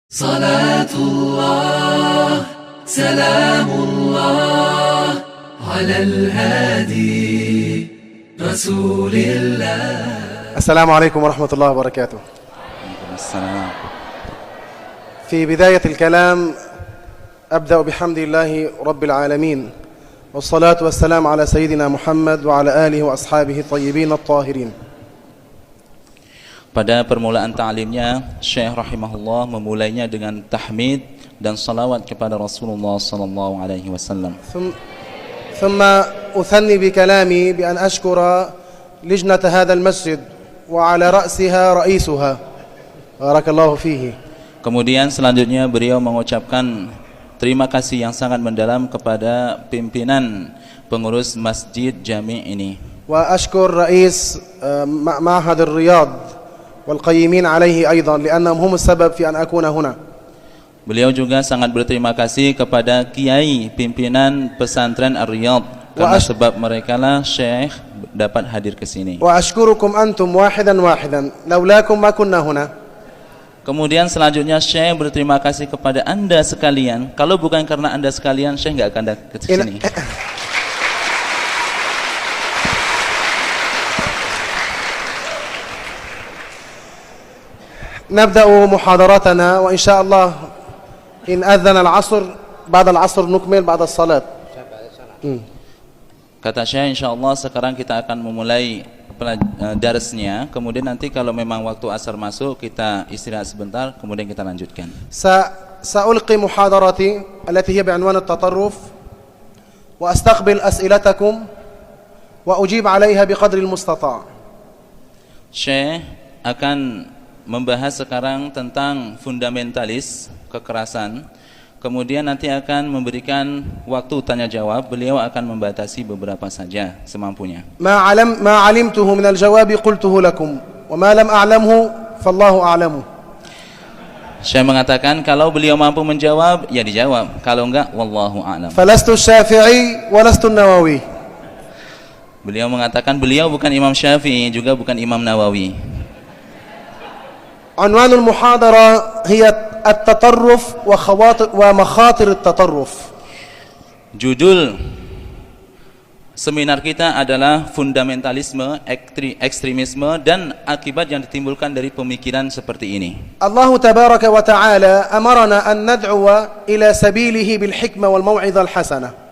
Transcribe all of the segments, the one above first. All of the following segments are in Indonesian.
صلاة الله سلام الله على الهادي رسول الله. السلام عليكم ورحمة الله وبركاته. السلام. في بداية الكلام أبدأ بحمد الله رب العالمين، والصلاة والسلام على سيدنا محمد وعلى آله وأصحابه الطيبين الطاهرين. Pada permulaan ta'limnya, Syekh rahimahullah memulainya dengan tahmid dan salawat kepada Rasulullah sallallahu alaihi wasallam. ثم أثني بكلامي بأن أشكر لجنة هذا المسجد وعلى رأسها رئيسها بارك الله فيه. Kemudian selanjutnya beliau mengucapkan terima kasih yang sangat mendalam kepada pimpinan pengurus masjid jami' ini. وأشكر رئيس معهد الرياض والقيمين عليه أيضا لأنهم هم السبب في أن أكون هنا. Beliau juga sangat berterima kasih kepada kiai pimpinan pesantren Ar-Riyadh karena sebab mereka lah Syekh dapat hadir ke sini. وأشكركم أنتم واحدا واحدا لولاكم ما كنا هنا. Kemudian selanjutnya Syekh berterima kasih kepada Anda sekalian. Kalau bukan karena Anda sekalian, Syekh nggak akan datang ke sini. نبدأ محاضرتنا وإن شاء الله إن أذن العصر بعد العصر نكمل بعد الصلاة. Kata Syekh, insyaallah sekarang kita akan memulai darsnya. Kemudian nanti kalau memang waktu asar masuk, kita istirahat sebentar, kemudian kita lanjutkan. سألقي محاضرتي التي هي بعنوان التطرف وأستقبل أسئلتكم وأجيب عليها بقدر المستطاع. Syekh akan membahas sekarang tentang fundamentalis kekerasan. Kemudian nanti akan memberikan waktu tanya jawab. Beliau akan membatasi beberapa saja semampunya. ما علمته من الجواب قلته لكم وما لم أعلمه فالله أعلمه. Syekh mengatakan kalau beliau mampu menjawab, ya dijawab. Kalau enggak, wallahu a'lam. فلست الشافعي ولست النووي. Beliau mengatakan beliau bukan Imam Syafi'i, juga bukan Imam Nawawi. عنوان المحاضرة هي التطرف ومخاطر التطرف. Judul seminar kita adalah fundamentalisme, ekstremisme dan akibat yang ditimbulkan dari pemikiran seperti ini. الله تبارك وتعالى أمرنا أن ندعو إلى سبيله بالحكمة والموعظة الحسنة.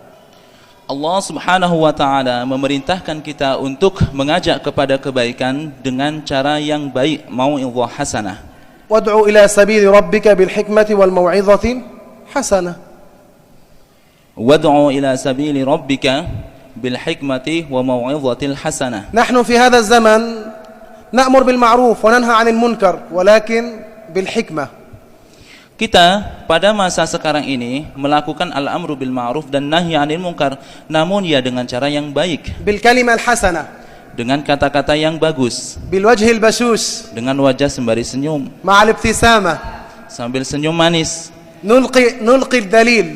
Allah subhanahu wa ta'ala memerintahkan kita untuk mengajak kepada kebaikan dengan cara yang baik, mau'izah hasanah. وادعو إلى سبيل ربك بالحكمة والموعظة حسنة. Wad'u ila sabili rabbika bil hikmati wa mau'izatil hasanah. نحن في هذا الزمن نأمر بالمعروف وننهى عن المنكر ولكن بالحكمة. Kita pada masa sekarang ini melakukan al-amru bil ma'ruf dan nahi 'anil munkar, namun ya dengan cara yang baik, بالكلمة الحسنة. dengan kata-kata yang bagus, بالوجه البشوش. dengan wajah sembari senyum, مع الابتسامة. sambil senyum manis. نلقي الدليل.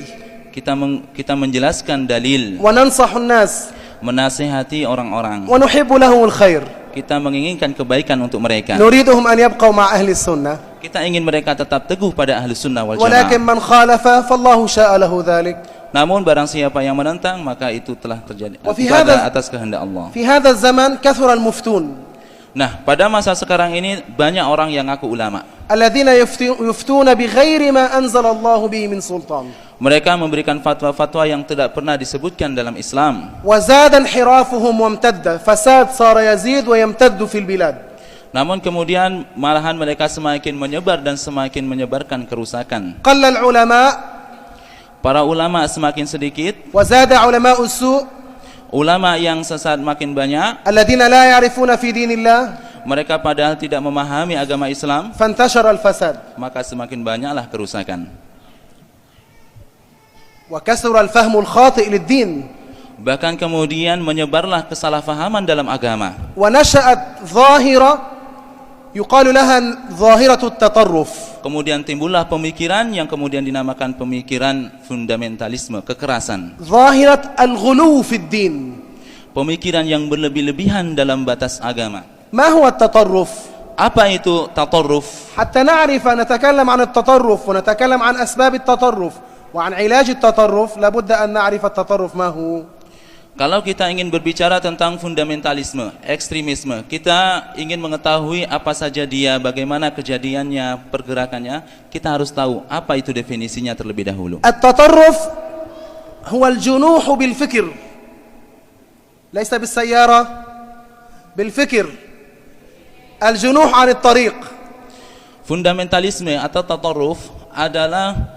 Kita menjelaskan dalil, وننصح الناس. menasihati orang-orang. ونحب لهم الخير. Kita menginginkan kebaikan untuk mereka. نريدهم أن يبقوا مع أهل السنة. Kita ingin mereka tetap teguh pada ahli sunnah wal ولكن jamaah. من خالف فالله شاء له ذلك. Namun barang siapa yang menentang, maka itu telah terjadi Wa fi pada atas kehendak Allah. في هذا الزمن كثر المفتون Nah, pada masa sekarang ini banyak orang yang ngaku ulama. الذين يفتون بغير ما أنزل الله به من سلطان. Mereka memberikan fatwa-fatwa yang tidak pernah disebutkan dalam Islam. وزاد انحرافهم وامتد فساد صار يزيد ويمتد في البلاد. Namun kemudian malahan mereka semakin menyebar dan semakin menyebarkan kerusakan. قل العلماء Para ulama semakin sedikit, وزاد علماء السوء ulama yang sesat makin banyak. الذين لا يعرفون في دين الله. Mereka padahal tidak memahami agama Islam, فانتشر الفساد maka semakin banyaklah kerusakan. وكثر الفهم الخاطئ للدين. Bahkan kemudian menyebarlah kesalahpahaman dalam agama. ونشأت ظاهرة يقال لها ظاهرة التطرف. Kemudian timbullah pemikiran yang kemudian dinamakan pemikiran fundamentalisme, kekerasan. ظاهرة الغلو في الدين. Pemikiran yang berlebih-lebihan dalam batas agama. ما هو التطرف؟ Apa itu tatarruf? حتى نعرف نتكلم عن التطرف ونتكلم عن أسباب التطرف وعن علاج التطرف لابد أن نعرف التطرف ما هو. Kalau kita ingin berbicara tentang fundamentalisme, ekstremisme, kita ingin mengetahui apa saja dia, bagaimana kejadiannya, pergerakannya, kita harus tahu apa itu definisinya terlebih dahulu. التطرف هو الجنوح بالفكر ليس بالسيارة بالفكر الجنوح عن الطريق. Fundamentalisme atau tatarruf adalah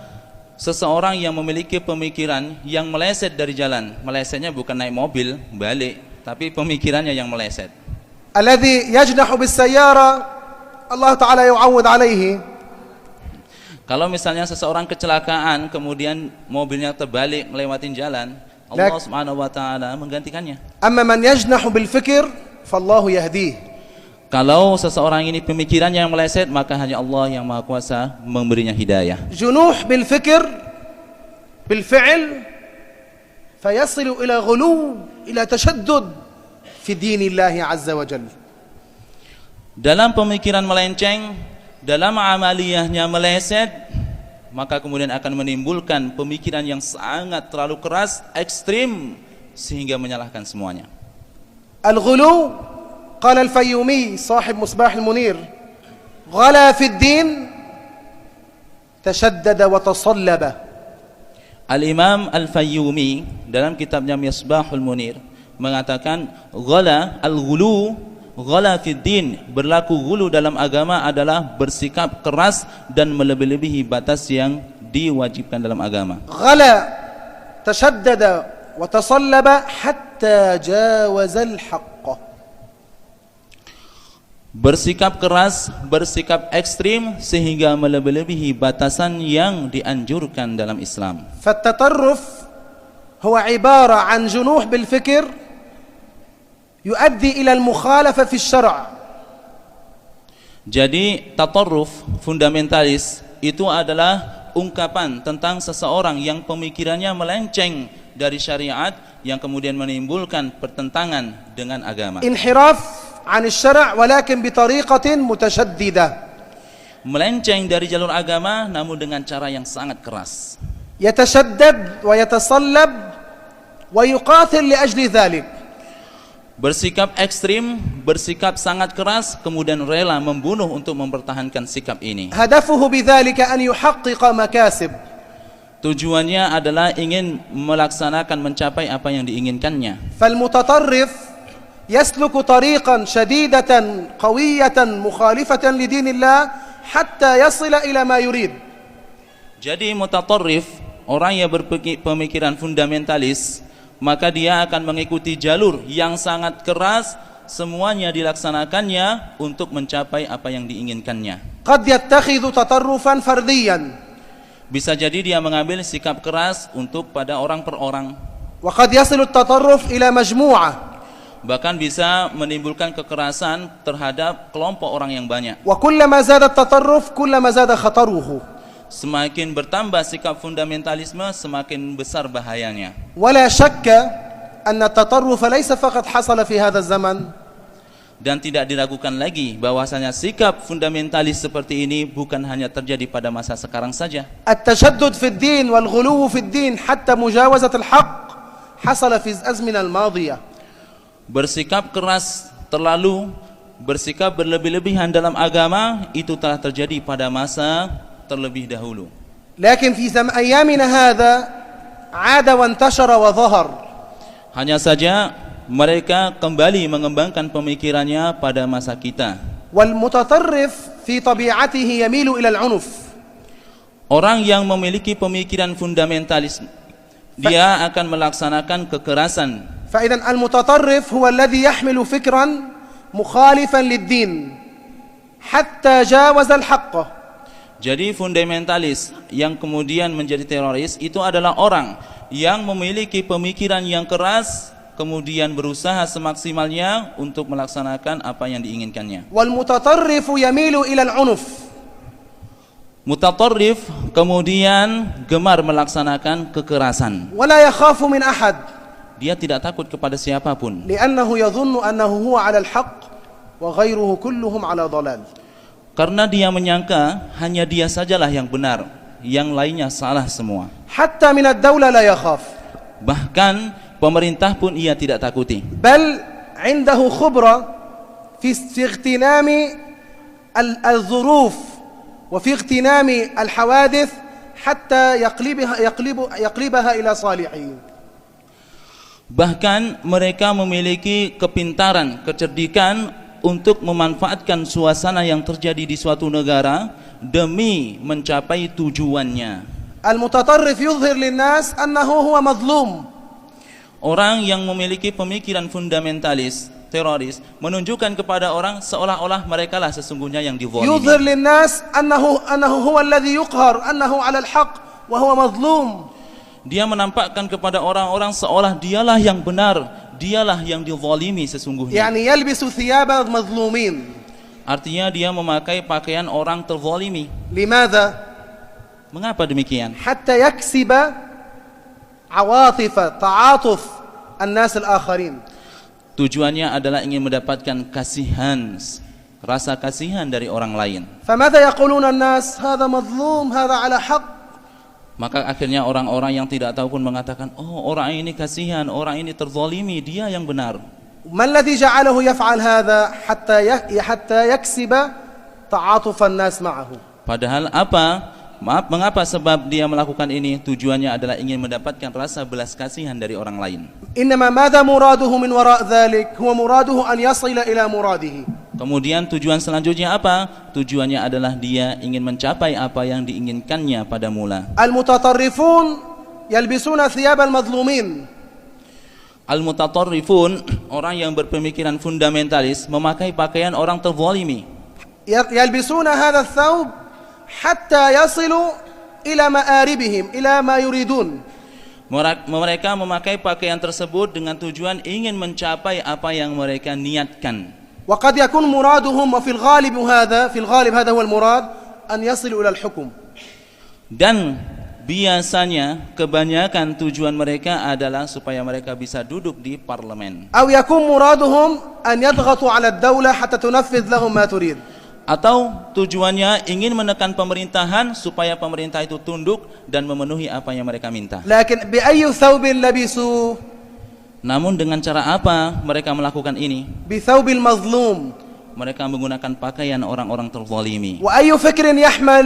seseorang yang memiliki pemikiran yang meleset dari jalan. Melesetnya bukan naik mobil, balik, tapi pemikirannya yang meleset. الذي يجنح بالسيارة الله تعالى يعوض عليه. Kalau misalnya seseorang kecelakaan, kemudian mobilnya terbalik melewatin jalan, Allah Subhanahu wa taala menggantikannya. أما من يجنح بالفكر فالله يهديه. Kalau seseorang ini pemikirannya yang meleset, maka hanya Allah yang Maha Kuasa memberinya hidayah. جنوح بالفكر بالفعل فيصل إلى غلو إلى تشدد في دين الله عز وجل. Dalam pemikiran melenceng, dalam amaliyahnya meleset, maka kemudian akan menimbulkan pemikiran yang sangat terlalu keras, ekstrim, sehingga menyalahkan semuanya. الغلو قال الفيومي صاحب مصباح المنير غلا في الدين تشدد وتصلب. Al-Imam Al-Fayyumi dalam kitabnya Misbahul Munir mengatakan ghala al-ghulu ghala fid din, berlaku ghulu dalam agama adalah bersikap keras dan melebihi batas yang diwajibkan dalam agama. غلا تشدد وتصلب حتى جاوز الحق. Bersikap keras, bersikap ekstrim sehingga melebihi batasan yang dianjurkan dalam Islam. فالتطرف هو عبارة عن جنوح بالفكر يؤدي إلى المخالفة في الشرع. Jadi tatarruf, fundamentalis, itu adalah ungkapan tentang seseorang yang pemikirannya melenceng dari syariat yang kemudian menimbulkan pertentangan dengan agama. انحراف عن الشرع ولكن بطريقة متشددة. Melenceng dari jalur agama namun dengan cara yang sangat keras. يتشدد ويتصلب ويقاتل لأجل ذلك. Bersikap ekstrim, bersikap sangat keras, kemudian rela membunuh untuk mempertahankan sikap ini. هدفه بذلك أن يحقق مكاسب. Tujuannya adalah ingin melaksanakan, mencapai apa yang diinginkannya. فالمتطرف يسلك طريقا شديدة قوية مخالفة لدين الله حتى يصل إلى ما يريد. Jadi mutatarrif, orang yang berpemikiran fundamentalis, maka dia akan mengikuti jalur yang sangat keras, semuanya dilaksanakannya untuk mencapai apa yang diinginkannya. قد يتخذ تطرفا فرديا. Bisa jadi dia mengambil sikap keras untuk pada orang per orang. وقد يصل التطرف إلى مجموعة. Bahkan bisa menimbulkan kekerasan terhadap kelompok orang yang banyak. وكلما زاد التطرف كلما زاد خطره. Semakin bertambah sikap fundamentalisme, semakin besar bahayanya. ولا شك أن التطرف ليس فقط حصل في هذا الزمن. Dan tidak diragukan lagi bahwasanya sikap fundamentalis seperti ini bukan hanya terjadi pada masa sekarang saja. التشدد في الدين والغلو في الدين حتى مجاوزة الحق حصل في الأزمنة الماضية. Bersikap keras terlalu, bersikap berlebih-lebihan dalam agama itu telah terjadi pada masa terlebih dahulu. لكن في أيامنا هذا عاد وانتشر وظهر. Hanya saja mereka kembali mengembangkan pemikirannya pada masa kita. والمتطرف في طبيعته يميل إلى العنف. Orang yang memiliki pemikiran fundamentalis, dia akan melaksanakan kekerasan. فإذا المتطرف هو الذي يحمل فكرا مخالفا للدين حتى جاوز الحق. Jadi fundamentalis yang kemudian menjadi teroris itu adalah orang yang memiliki pemikiran yang keras, kemudian berusaha semaksimalnya untuk melaksanakan apa yang diinginkannya. والمتطرف يميل إلى العنف. Mutatarrif kemudian gemar melaksanakan kekerasan. ولا يخاف من أحد. Dia tidak takut kepada siapapun. لأنه يظن أنه هو على الحق وغيره كلهم على ضلال. Karena dia menyangka hanya dia sajalah yang benar, yang lainnya salah semua. حتى من الدولة لا يخاف. Bahkan pemerintah pun ia tidak takuti. بل عنده خبرة في اغتنام الظروف وفي اغتنام الحوادث حتى يقلبها إلى صالحه. Bahkan mereka memiliki kepintaran, kecerdikan untuk memanfaatkan suasana yang terjadi di suatu negara demi mencapai tujuannya. المتطرف يظهر للناس أنه هو مظلوم. Orang yang memiliki pemikiran fundamentalis, teroris, menunjukkan kepada orang seolah-olah merekalah sesungguhnya yang dizalimi. يظهر للناس أنه هو الذي يقهر أنه على الحق وهو مظلوم. Dia menampakkan kepada orang-orang seolah dialah yang benar, dialah yang dizalimi sesungguhnya. يعني يلبس ثياب المظلومين. Artinya dia memakai pakaian orang terzalimi. لماذا؟ Mengapa demikian? حتى يكسب عواطف تعاطف الناس الآخرين. Tujuannya adalah ingin mendapatkan kasihan, rasa kasihan dari orang lain. فماذا يقولون الناس؟ هذا مظلوم، هذا على حق. Maka akhirnya orang-orang yang tidak tahu pun mengatakan, oh orang ini kasihan, orang ini terzalimi, dia yang benar. ما الذي جعله يفعل هذا حتى يكسب تعاطف الناس معه. Padahal mengapa sebab dia melakukan ini? Tujuannya adalah ingin mendapatkan rasa belas kasihan dari orang lain. إنما ماذا مراده من وراء ذلك؟ هو مراده أن يصل إلى مراده. Kemudian tujuan selanjutnya apa? Tujuannya adalah dia ingin mencapai apa yang diinginkannya pada mula. المتطرفون يلبسون ثياب المظلومين. Al-mutatarrifun, orang yang berpemikiran fundamentalis, memakai pakaian orang terzalimi. يلبسون هذا الثوب حتى يصلوا إلى مآربهم إلى ما يريدون. Mereka memakai pakaian tersebut dengan tujuan ingin mencapai apa yang mereka niatkan. وقد يكون مرادهم وفي الغالب هذا هو المراد أن يصلوا إلى الحكم. Dan biasanya kebanyakan tujuan mereka adalah supaya mereka bisa duduk di parlemen. أو يكون مرادهم أن يضغطوا على الدولة حتى تنفذ لهم ما تريد. Atau tujuannya ingin menekan pemerintahan supaya pemerintah itu tunduk dan memenuhi apa yang mereka minta. لكن بأي ثوب لبسوا؟ Namun dengan cara apa mereka melakukan ini? بثوب المظلوم. Mereka menggunakan pakaian orang-orang terzalimi. وأي فكر يحمل؟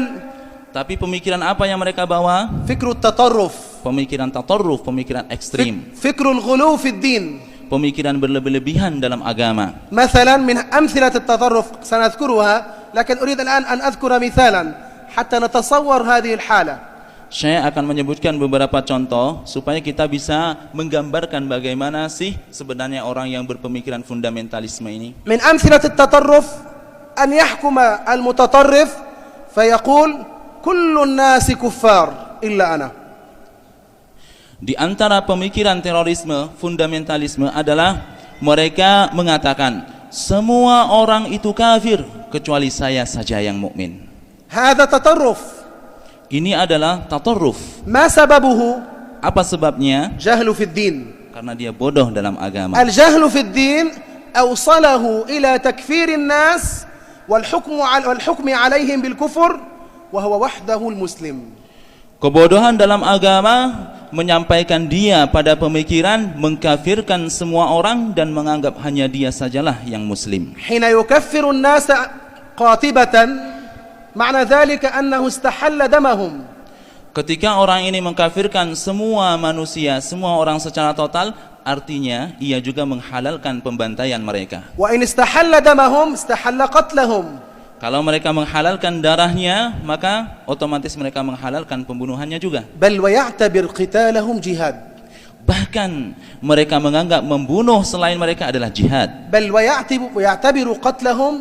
Tapi pemikiran apa yang mereka bawa? فكر التطرف. Pemikiran tatarruf, pemikiran ekstrim, فكر الغلو في الدين. pemikiran berlebih-lebihan dalam agama. مثلا من أمثلة التطرف سنذكرها، لكن أريد الآن أن أذكر مثالا حتى نتصور هذه الحالة. Saya akan menyebutkan beberapa contoh supaya kita bisa menggambarkan bagaimana sih sebenarnya orang yang berpemikiran fundamentalisme ini. من أمثلة التطرف أن يحكم المتطرف فيقول كل الناس كفار إلا أنا. Di antara pemikiran terorisme, fundamentalisme adalah mereka mengatakan semua orang itu kafir kecuali saya saja yang mukmin. هذا تطرف. Ini adalah tatarruf. ما سببه؟ Apa sebabnya? جهل في الدين. Karena dia bodoh dalam agama. الجهل في الدين أوصله إلى تكفير الناس والحكم عليهم بالكفر وهو وحده المسلم. Kebodohan dalam agama menyampaikan dia pada pemikiran mengkafirkan semua orang dan menganggap hanya dia sajalah yang muslim. حين يكفر الناس قاطبة معنى ذلك أنه استحل دمهم. Ketika orang ini mengkafirkan semua manusia, semua orang secara total, artinya ia juga menghalalkan pembantaian mereka. وإن استحل دمهم استحل قتلهم. Kalau mereka menghalalkan darahnya, maka otomatis mereka menghalalkan pembunuhannya juga. بل ويعتبر قتالهم جهاد. Bahkan mereka menganggap membunuh selain mereka adalah jihad. بل ويعتبر قتلهم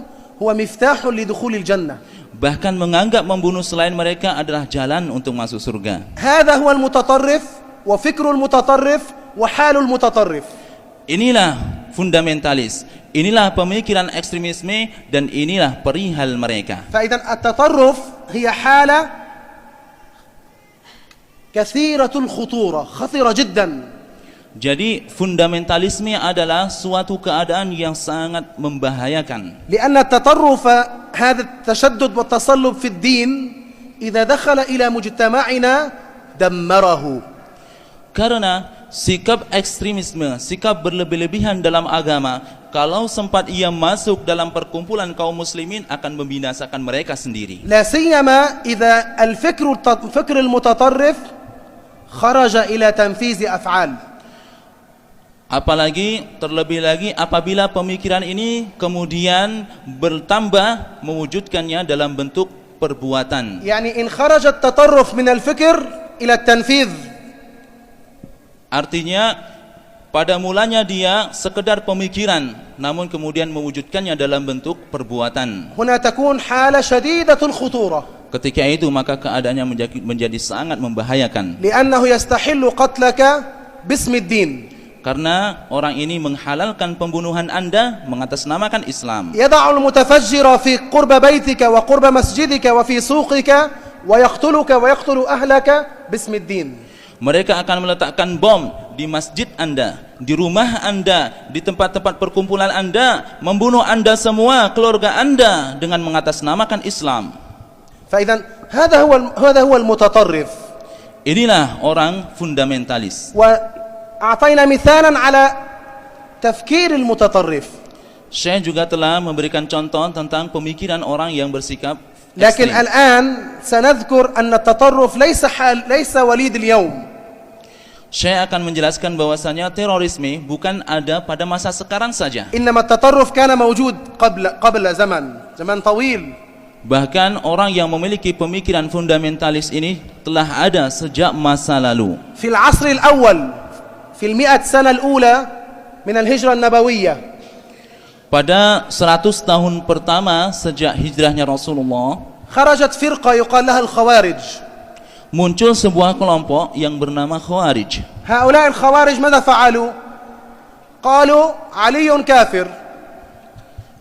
هو مفتاح لدخول الجنة. Bahkan menganggap membunuh selain mereka adalah jalan untuk masuk surga. هذا هو المتطرف وفكر المتطرف وحال المتطرف. Inilah fundamentalis, inilah pemikiran ekstremisme, dan inilah perihal mereka. فإذا التطرف هي حالة كثيرة الخطورة، خطيرة جدا. Jadi fundamentalisme adalah suatu keadaan yang sangat membahayakan. لأن التطرف هذا التشدد والتصلب في الدين إذا دخل إلى مجتمعنا دمره. Karena sikap ekstremisme, sikap berlebih-lebihan dalam agama, kalau sempat ia masuk dalam perkumpulan kaum muslimin akan membinasakan mereka sendiri. لا سيما إذا الفكر المتطرف خرج إلى تنفيذ أفعال. Apalagi terlebih lagi apabila pemikiran ini kemudian bertambah mewujudkannya dalam bentuk perbuatan. يعني إن خرج التطرف من الفكر إلى التنفيذ. Artinya pada mulanya dia sekedar pemikiran, namun kemudian mewujudkannya dalam bentuk perbuatan. هنا تكون حالة شديدة الخطورة. Ketika itu maka keadaannya menjadi sangat membahayakan. لأنه يستحل قتلك باسم الدين. Karena orang ini menghalalkan pembunuhan Anda mengatasnamakan Islam. يضع المتفجر في قرب بيتك وقرب مسجدك وفي سوقك ويقتلك ويقتل أهلك باسم الدين. Mereka akan meletakkan bom di masjid Anda, di rumah Anda, di tempat-tempat perkumpulan Anda, membunuh Anda semua, keluarga Anda dengan mengatasnamakan Islam. فإذا هذا هو المتطرف. Inilah orang fundamentalis. وأعطينا مثالا على تفكير المتطرف. Saya juga telah memberikan contoh tentang pemikiran orang yang bersikap لكن ekstrem. الآن سنذكر أن التطرف ليس وليد اليوم. Saya akan menjelaskan bahwasanya terorisme bukan ada pada masa sekarang saja. إنما التطرف كان موجود قبل زمن طويل. Bahkan orang yang memiliki pemikiran fundamentalis ini telah ada sejak masa lalu. في العصر الأول في 100 سنة الأولى من الهجرة النبوية. Pada 100 tahun pertama sejak hijrahnya Rasulullah, خرجت فرقة يقال لها الخوارج. muncul sebuah kelompok yang bernama Khawarij. هؤلاء الخوارج ماذا فعلوا؟ قالوا علي كافر.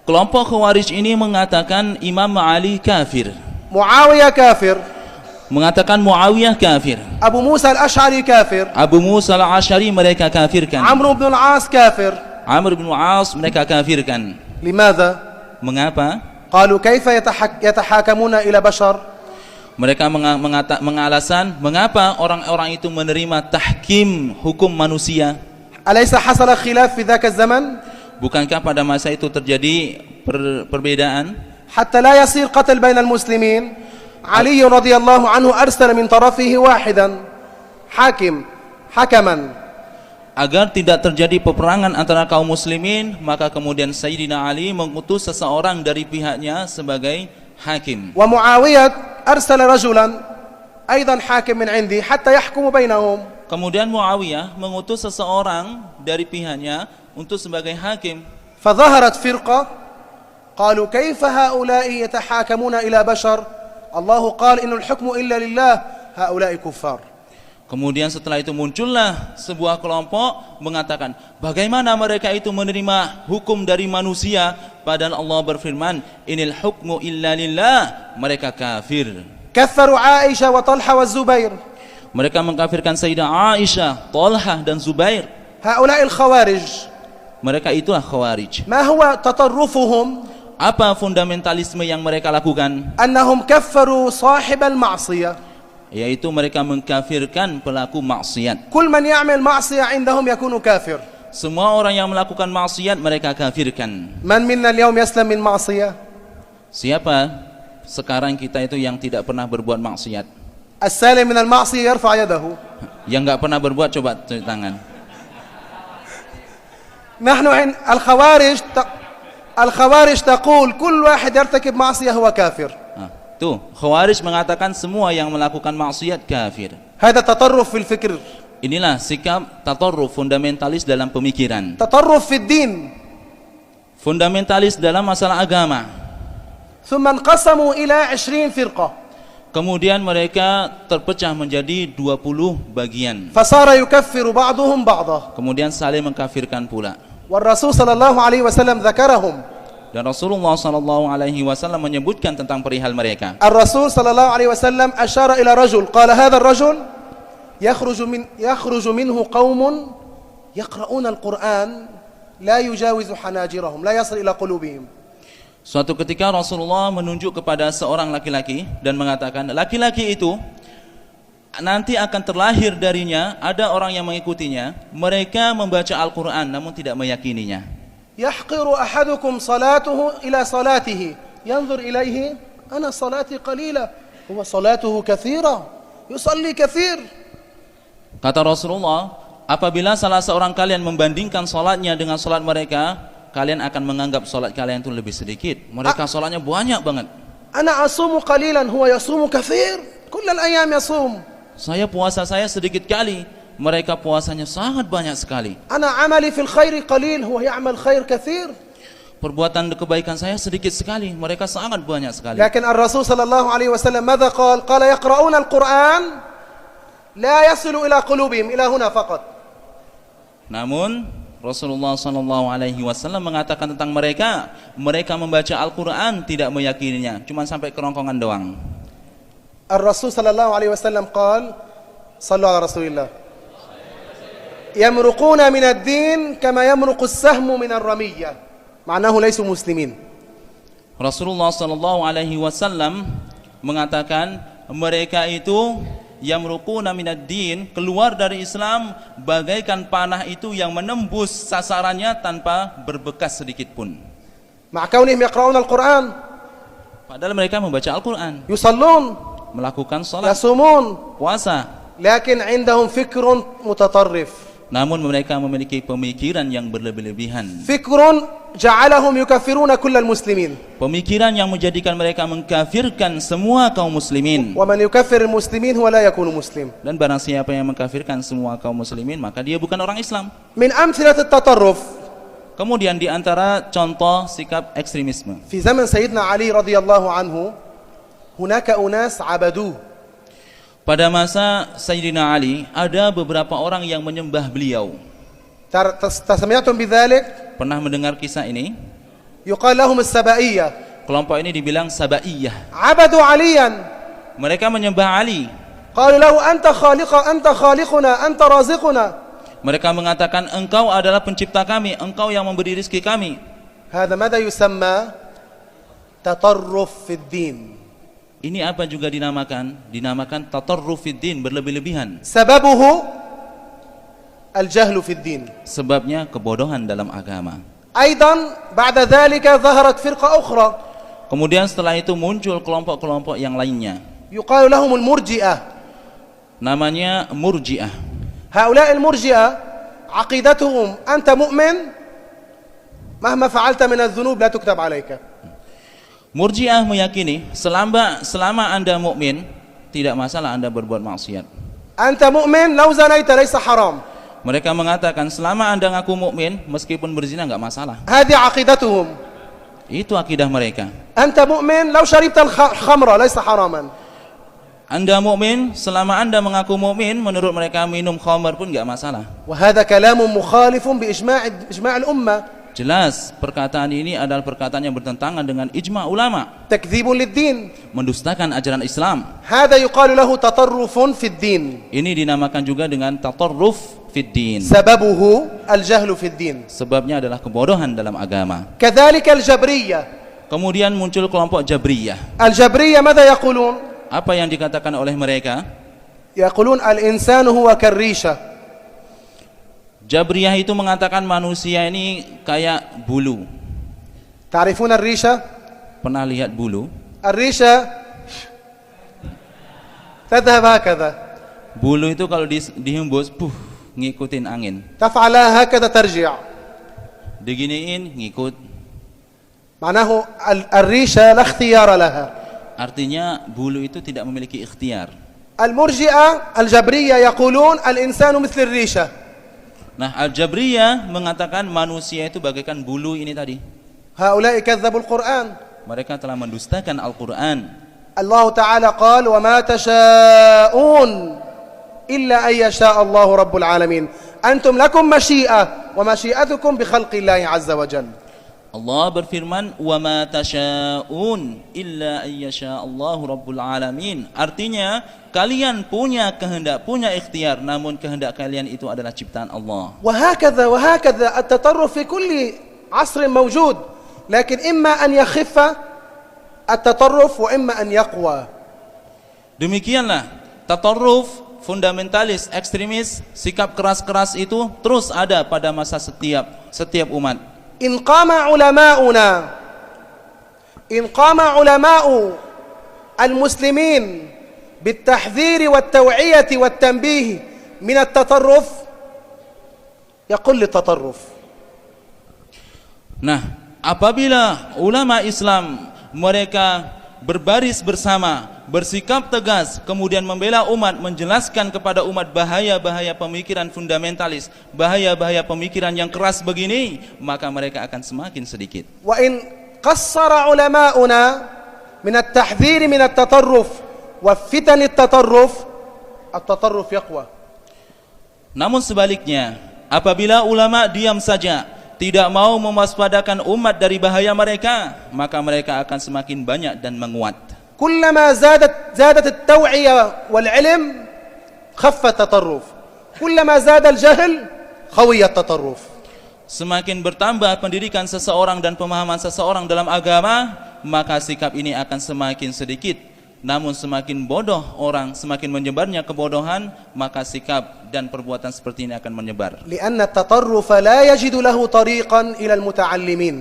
Kelompok Khawarij ini mengatakan Imam Ali kafir, معاوية كافر. mengatakan Muawiyah kafir, أبو موسى الأشعري كافر. Abu Musa al-Asy'ari mereka kafirkan, عمرو بن العاص كافر. Amr bin As mereka kafirkan. لماذا؟ Mengapa? قالوا كيف يتحاكمون إلى بشر؟ Mereka mengalasan mengapa orang-orang itu menerima tahkim hukum manusia. أليس حصل خلاف في ذاك الزمن؟ Bukankah pada masa itu terjadi perbedaan? حتى لا يصير قتل بين المسلمين علي رضي الله عنه أرسل من طرفه واحدا حكما. Agar tidak terjadi peperangan antara kaum muslimin, maka kemudian Sayyidina Ali mengutus seseorang dari pihaknya sebagai hakim. ومعاوية أرسل رجلا أيضا حاكم من عندي حتى يحكم بينهم. Kemudian Muawiyah mengutus seseorang dari pihaknya untuk sebagai hakim. فظهرت فرقة قالوا كيف هؤلاء يتحاكمون إلى بشر الله قال إن الحكم إلا لله هؤلاء كفار. Kemudian setelah itu muncullah sebuah kelompok mengatakan bagaimana mereka itu menerima hukum dari manusia padahal Allah berfirman inil hukmu illa lillah, mereka kafir. كفروا عائشة وطلحة والزبير. Mereka mengkafirkan Sayyidah Aisyah, Talhah dan Zubair. هؤلاء الخوارج. Mereka itulah Khawarij. ما هو تطرفهم؟ Apa fundamentalisme yang mereka lakukan? أنهم كفروا صاحب المعصية. Yaitu mereka mengkafirkan pelaku maksiat. كل من يعمل معصية عندهم يكون كافر. Semua orang yang melakukan maksiat mereka kafirkan. من منا اليوم يسلم من معصية؟ Siapa sekarang kita itu yang tidak pernah berbuat maksiat? السالم من المعصية يرفع يده. Yang enggak pernah berbuat coba tunjuk tangan. نحن الخوارج تقول كل واحد يرتكب معصية هو كافر. Tuh, Khawarij mengatakan semua yang melakukan maksiat kafir. هذا تطرف في الفكر. Inilah sikap tatarruf fundamentalis dalam pemikiran. تطرف في الدين. Fundamentalis dalam masalah agama. ثم انقسموا إلى 20 فرقة. Kemudian mereka terpecah menjadi 20 bagian. فصار يكفر بعضهم بعضا. Kemudian saling mengkafirkan pula. والرسول صلى الله عليه وسلم ذكرهم. Dan Rasulullah sallallahu alaihi wasallam menyebutkan tentang perihal mereka. الرسول صلى الله عليه وسلم أشار إلى رجل قال هذا الرجل يخرج منه قوم يقرؤون القرآن لا يجاوز حناجرهم لا يصل إلى قلوبهم. Suatu ketika Rasulullah menunjuk kepada seorang laki-laki dan mengatakan, laki-laki itu nanti akan terlahir darinya ada orang yang mengikutinya, mereka membaca Al-Quran namun tidak meyakininya. يحقر أحدكم صلاته إلى صلاته ينظر إليه أنا صلاتي قليلة هو صلاته كثيرة يصلي كثير. Kata Rasulullah, apabila salah seorang kalian membandingkan salatnya dengan salat mereka, kalian akan menganggap salat kalian itu lebih sedikit. Mereka salatnya banyak banget. أنا أصوم قليلا هو يصوم كثير كل الأيام يصوم. Saya puasa saya sedikit kali, mereka puasanya sangat banyak sekali. أنا عملي في الخير قليل هو يعمل خير كثير. Perbuatan kebaikan saya sedikit sekali, mereka sangat banyak sekali. لكن الرسول صلى الله عليه وسلم ماذا قال؟ قال يقرؤون القرآن لا يصل إلى قلوبهم إلى هنا فقط. Namun Rasulullah SAW mengatakan tentang mereka, mereka membaca Al-Quran tidak meyakininya, cuma sampai kerongkongan doang. الرسول صلى الله عليه وسلم قال صلوا على رسول الله يمرقون من الدين كما يمرق السهم من الرمية معناه ليسوا مسلمين. Rasulullah SAW mengatakan mereka itu yamruquna minad din, keluar dari Islam bagaikan panah itu yang menembus sasarannya tanpa berbekas sedikit pun. مع كونهم يقرؤون القرآن Padahal mereka membaca Al-Quran, يصلون melakukan salat, يصومون puasa, لكن عندهم فكر متطرف namun mereka memiliki pemikiran yang berlebih-lebihan. فكر جعلهم يكفرون كل المسلمين Pemikiran yang menjadikan mereka mengkafirkan semua kaum muslimin. ومن يكفر المسلمين هو لا يكون مسلم. Dan barang siapa yang mengkafirkan semua kaum muslimin, maka dia bukan orang Islam. من أمثلة التطرف Kemudian di antara contoh sikap ekstremisme, في زمن سيدنا علي رضي الله عنه هناك أناس عبدوه. pada masa Sayyidina Ali ada beberapa orang yang menyembah beliau. سمعتم بذلك؟ Pernah mendengar kisah ini? يقال لهم السبائية. Kelompok ini dibilang Sabaiyah. عبدوا عليا. Mereka menyembah Ali. قالوا له أنت خالقنا أنت رازقنا. Mereka mengatakan, engkau adalah pencipta kami, engkau yang memberi rezeki kami. هذا ماذا يسمى؟ تطرف في الدين. Ini apa juga dinamakan? Dinamakan tatarruf fid din, berlebih-lebihan. سببه الجهل في الدين. Sebabnya kebodohan dalam agama. أيضا بعد ذلك ظهرت فرقة أخرى. Kemudian setelah itu muncul kelompok-kelompok yang lainnya. يقال لهم المرجئة. Namanya Murji'ah. هؤلاء المرجئة عقيدتهم أنت مؤمن مهما فعلت من الذنوب لا تكتب عليك. Murji'ah meyakini selama Anda mukmin, tidak masalah Anda berbuat maksiat. أنت مؤمن لو زنيت ليس حرام. Mereka mengatakan selama Anda ngaku mukmin, meskipun berzina enggak masalah. هذه عقيدتهم. Itu akidah mereka. أنت مؤمن لو شربت الخمر ليس حراما. Anda mukmin selama Anda mengaku mukmin, menurut mereka minum khamar pun enggak masalah. وهذا كلام مخالف بإجماع الأمة. Jelas perkataan ini adalah perkataan yang bertentangan dengan ijma ulama. تكذيب للدين. Mendustakan ajaran Islam. هذا يقال له تطرف في الدين. Ini dinamakan juga dengan tatarruf fid din. سببه الجهل في الدين. Sebabnya adalah kebodohan dalam agama. كذلك الجبرية. Kemudian muncul kelompok Jabriyah. الجبرية ماذا يقولون؟ Apa yang dikatakan oleh mereka? يقولون الإنسان هو كالريشة. Jabriyah itu mengatakan manusia ini kayak bulu. تعرفون الريشة؟ Pernah lihat bulu? الريشة تذهب هكذا. Bulu itu kalau dihembus, ngikutin angin. تفعل هكذا ترجع. Diginiin, ngikut. معناه الريشة لا اختيار لها. Artinya bulu itu tidak memiliki ikhtiar. المرجئة الجبرية يقولون الإنسان مثل الريشة. Nah, Al-Jabriyah mengatakan manusia itu bagaikan bulu ini tadi. هؤلاء كذبوا القرآن. Mereka telah mendustakan Al-Quran. الله تعالى قال وما تشاءون إلا أن يشاء الله رب العالمين أنتم لكم مشيئة ومشيئتكم بخلق الله عز وجل. Allah berfirman, "Wa ma tasyaun illa ayyasha Allahu rabbul alamin." Artinya, kalian punya kehendak, punya ikhtiar, namun kehendak kalian itu adalah ciptaan Allah. وهكذا التطرف في كل عصر موجود، لكن إما أن يخف التطرف وإما أن يقوى. Demikianlah tatarruf, fundamentalis, ekstremis, sikap keras-keras itu terus ada pada masa setiap umat. إن قام علماء المسلمين بالتحذير والتوعية والتنبيه من التطرف يقل التطرف. Nah, apabila ulama Islam mereka berbaris bersama, bersikap tegas, kemudian membela umat, menjelaskan kepada umat bahaya-bahaya pemikiran fundamentalis, bahaya-bahaya pemikiran yang keras begini, maka mereka akan semakin sedikit. وإن قصر علماؤنا من التحذير من التطرف وفتن التطرف يقوى. Namun sebaliknya, apabila ulama diam saja, tidak mau mewaspadakan umat dari bahaya mereka, maka mereka akan semakin banyak dan menguat. كلما زادت التوعية والعلم خف التطرف، كلما زاد الجهل قوي التطرف. Semakin bertambah pendidikan seseorang dan pemahaman seseorang dalam agama, maka sikap ini akan semakin sedikit. Namun semakin bodoh orang, semakin menyebarnya kebodohan, maka sikap dan perbuatan seperti ini akan menyebar. لأن التطرف لا يجد له طريقا إلى المتعلمين.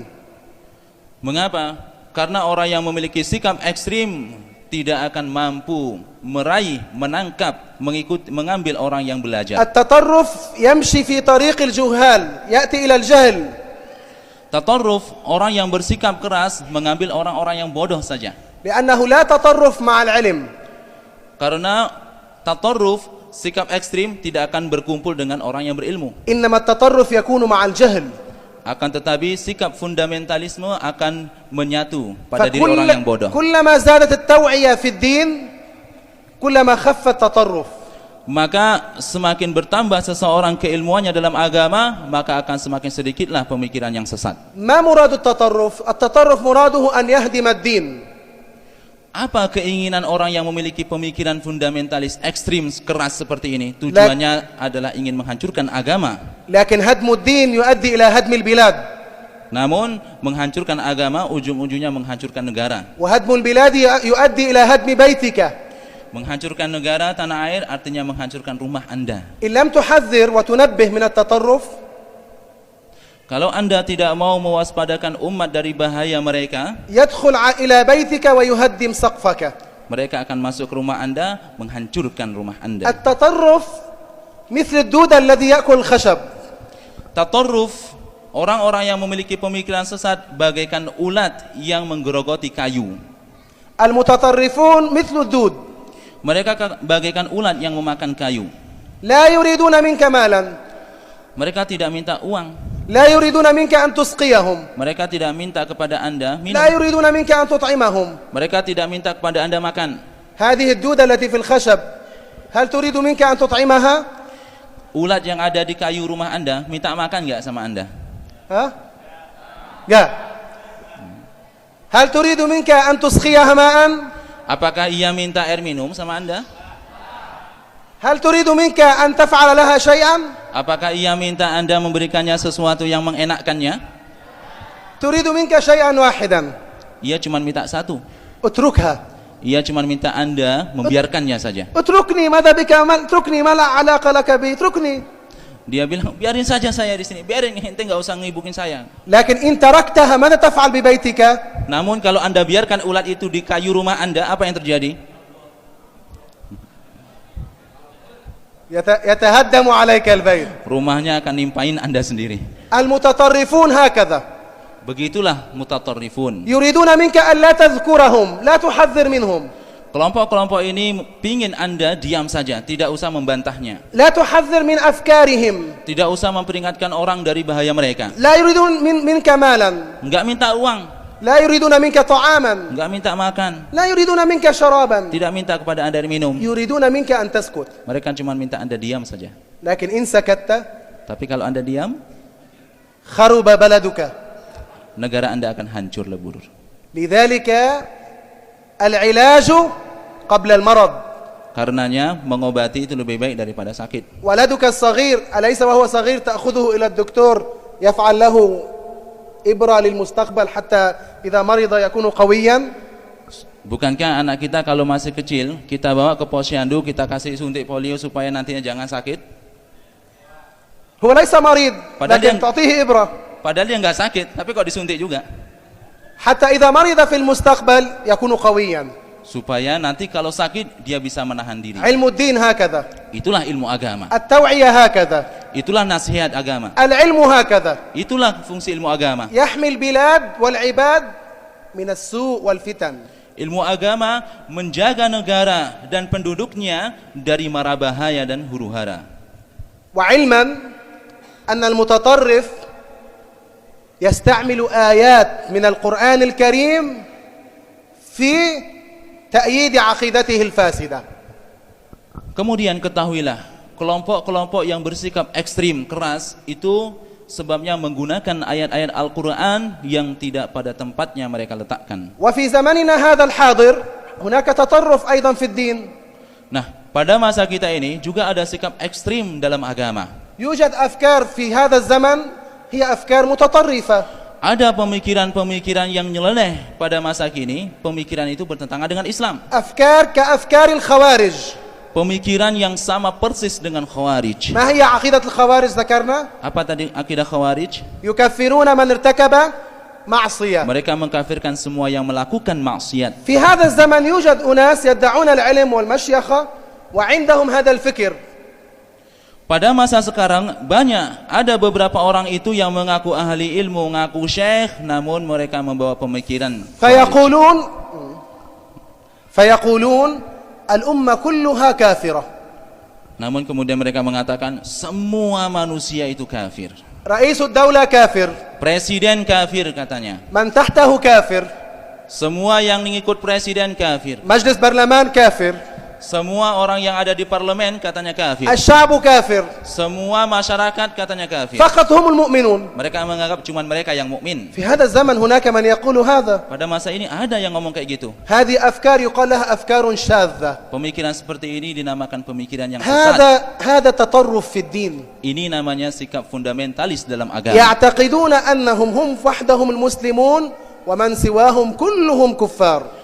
Mengapa? Karena orang yang memiliki sikap ekstrim tidak akan mampu meraih, menangkap, mengambil orang yang belajar. التطرف يمشي في طريق الجهال يأتي إلى الجهل. Tatarruf, orang yang bersikap keras mengambil orang-orang yang bodoh saja. لأنه لا تطرف مع العلم. Karena tatarruf, sikap ekstrim tidak akan berkumpul dengan orang yang berilmu. إنما التطرف يكون مع الجهل. Akan tetapi sikap fundamentalisme akan menyatu pada diri orang yang bodoh. كلما زادت التوعية في الدين كلما خف التطرف. Maka semakin bertambah seseorang keilmuannya dalam agama, maka akan semakin sedikitlah pemikiran yang sesat. ما مراد التطرف؟ التطرف مراده أن يهدم الدين. Apa keinginan orang yang memiliki pemikiran fundamentalis ekstrim keras seperti ini? Tujuannya adalah ingin menghancurkan agama. لكن هدم الدين يؤدي إلى هدم البلاد. Namun menghancurkan agama ujung-ujungnya menghancurkan negara. وهدم البلاد يؤدي إلى هدم بيتك. Menghancurkan negara, tanah air artinya menghancurkan rumah Anda. إن لم تحذر وتنبه من التطرف Kalau Anda tidak mau mewaspadakan umat dari bahaya mereka, يدخل إلى بيتك ويهدم سقفك. mereka akan masuk ke rumah Anda, menghancurkan rumah Anda. التطرف مثل الدود الذي يأكل الخشب. Tatarruf, orang-orang yang memiliki pemikiran sesat bagaikan ulat yang menggerogoti kayu. المتطرفون مثل الدود. Mereka bagaikan ulat yang memakan kayu. لا يريدون منك مالا. Mereka tidak minta uang. لا يريدون منك أن تسقيهم. Mereka tidak minta kepada Anda minum. لا يريدون منك أن تطعمهم. Mereka tidak minta kepada Anda makan. هذه الدودة التي في الخشب هل تريد منك أن تطعمها؟ Ulat yang ada di kayu rumah Anda minta makan enggak sama Anda? ها؟ لا. هل تريد منك أن تسقيها ماء؟ Apakah ia minta air minum sama Anda? هل تريد منك أن تفعل لها شيئا؟ Apakah ia minta Anda memberikannya sesuatu yang mengenakkannya? تريد منك شيئا واحدا. Ia cuma minta satu. اتركها. Ia cuma minta Anda membiarkannya saja. اتركني ماذا بك؟ اتركني ما لا علاقة لك بي. اتركني. Dia bilang, biarin saja saya di sini. Biarin, ente enggak usah ngibukin saya. لكن إن تركتها ماذا تفعل ببيتك؟ Namun kalau Anda biarkan ulat itu di kayu rumah Anda, apa yang terjadi? يتهدم عليك البيت. Rumahnya akan nimpain Anda sendiri. المتطرفون هكذا. Begitulah mutatarrifun. يريدون منك أن لا تذكرهم، لا تحذر منهم. Kelompok-kelompok ini pingin Anda diam saja, tidak usah membantahnya. لا تحذر من أفكارهم. Tidak usah memperingatkan orang dari bahaya mereka. لا يريدون منك مالا. Enggak minta uang, لا يريدون منك طعاما. enggak minta makan, لا يريدون منك شرابا. tidak minta kepada Anda air minum. يريدون منك أن تسكت. Mereka cuma minta Anda diam saja. لكن إن سكت Tapi kalau Anda diam, خرب بلدك. negara Anda akan hancur lebur. لذلك العلاج قبل المرض. Karenanya mengobati itu lebih baik daripada sakit. ولدك الصغير أليس وهو صغير تأخذه إلى الدكتور يفعل له إبرة للمستقبل حتى إذا مرض يكون قويا؟ Bukankah anak kita kalau masih kecil kita bawa ke posyandu, kita kasih suntik polio supaya nantinya jangan sakit? هو ليس مريض لكن تعطيه إبرة. Padahal dia nggak sakit, tapi kok disuntik juga? حتى إذا مرض في المستقبل يكون قويا. Supaya nanti kalau sakit dia bisa menahan diri. علم الدين هكذا. Itulah ilmu agama. التوعية هكذا. Itulah nasihat agama. العلم هكذا. Itulah fungsi ilmu agama. يحمي البلاد والعباد من السوء والفتن. Ilmu agama menjaga negara dan penduduknya dari mara bahaya dan huru-hara. وعلما أن المتطرف يستعمل آيات من القرآن الكريم في تأييد عقيدته الفاسدة. Kemudian ketahuilah, kelompok-kelompok yang bersikap ekstrim, keras itu sebabnya menggunakan ayat-ayat Al-Quran yang tidak pada tempatnya mereka letakkan. وفي زمننا هذا الحاضر هناك تطرف أيضا في الدين. Nah, pada masa kita ini juga ada sikap ekstrim dalam agama. يوجد أفكار في هذا الزمن هي أفكار متطرفة. Ada pemikiran-pemikiran yang nyeleneh pada masa kini, pemikiran itu bertentangan dengan Islam. أفكار كأفكار الخوارج. Pemikiran yang sama persis dengan Khawarij. ما هي عقيدة الخوارج ذكرنا؟ Apa tadi akidah Khawarij? يكفرون من ارتكب معصية. Mereka mengkafirkan semua yang melakukan maksiat. في هذا الزمن يوجد أناس يدعون العلم والمشيخة وعندهم هذا الفكر. Pada masa sekarang banyak ada beberapa orang itu yang mengaku ahli ilmu, mengaku syekh, namun mereka membawa pemikiran فيقولون الأمة كلها كافرة. Namun kemudian mereka mengatakan semua manusia itu kafir. رئيس الدولة كافر. Presiden kafir katanya. من تحته كافر. Semua yang mengikut presiden kafir. مجلس برلمان كافر. Semua orang yang ada di parlemen katanya kafir. الشعب كافر. Semua masyarakat katanya kafir. فقط هم المؤمنون. Mereka menganggap cuma mereka yang mukmin. في هذا الزمن هناك من يقول هذا. Pada masa ini ada yang ngomong kayak gitu. هذه أفكار يقال لها أفكار شاذة. Pemikiran seperti ini dinamakan pemikiran yang sesat. هذا تطرف في الدين. Ini namanya sikap fundamentalis dalam agama. يعتقدون أنهم هم وحدهم المسلمون ومن سواهم كلهم كفار.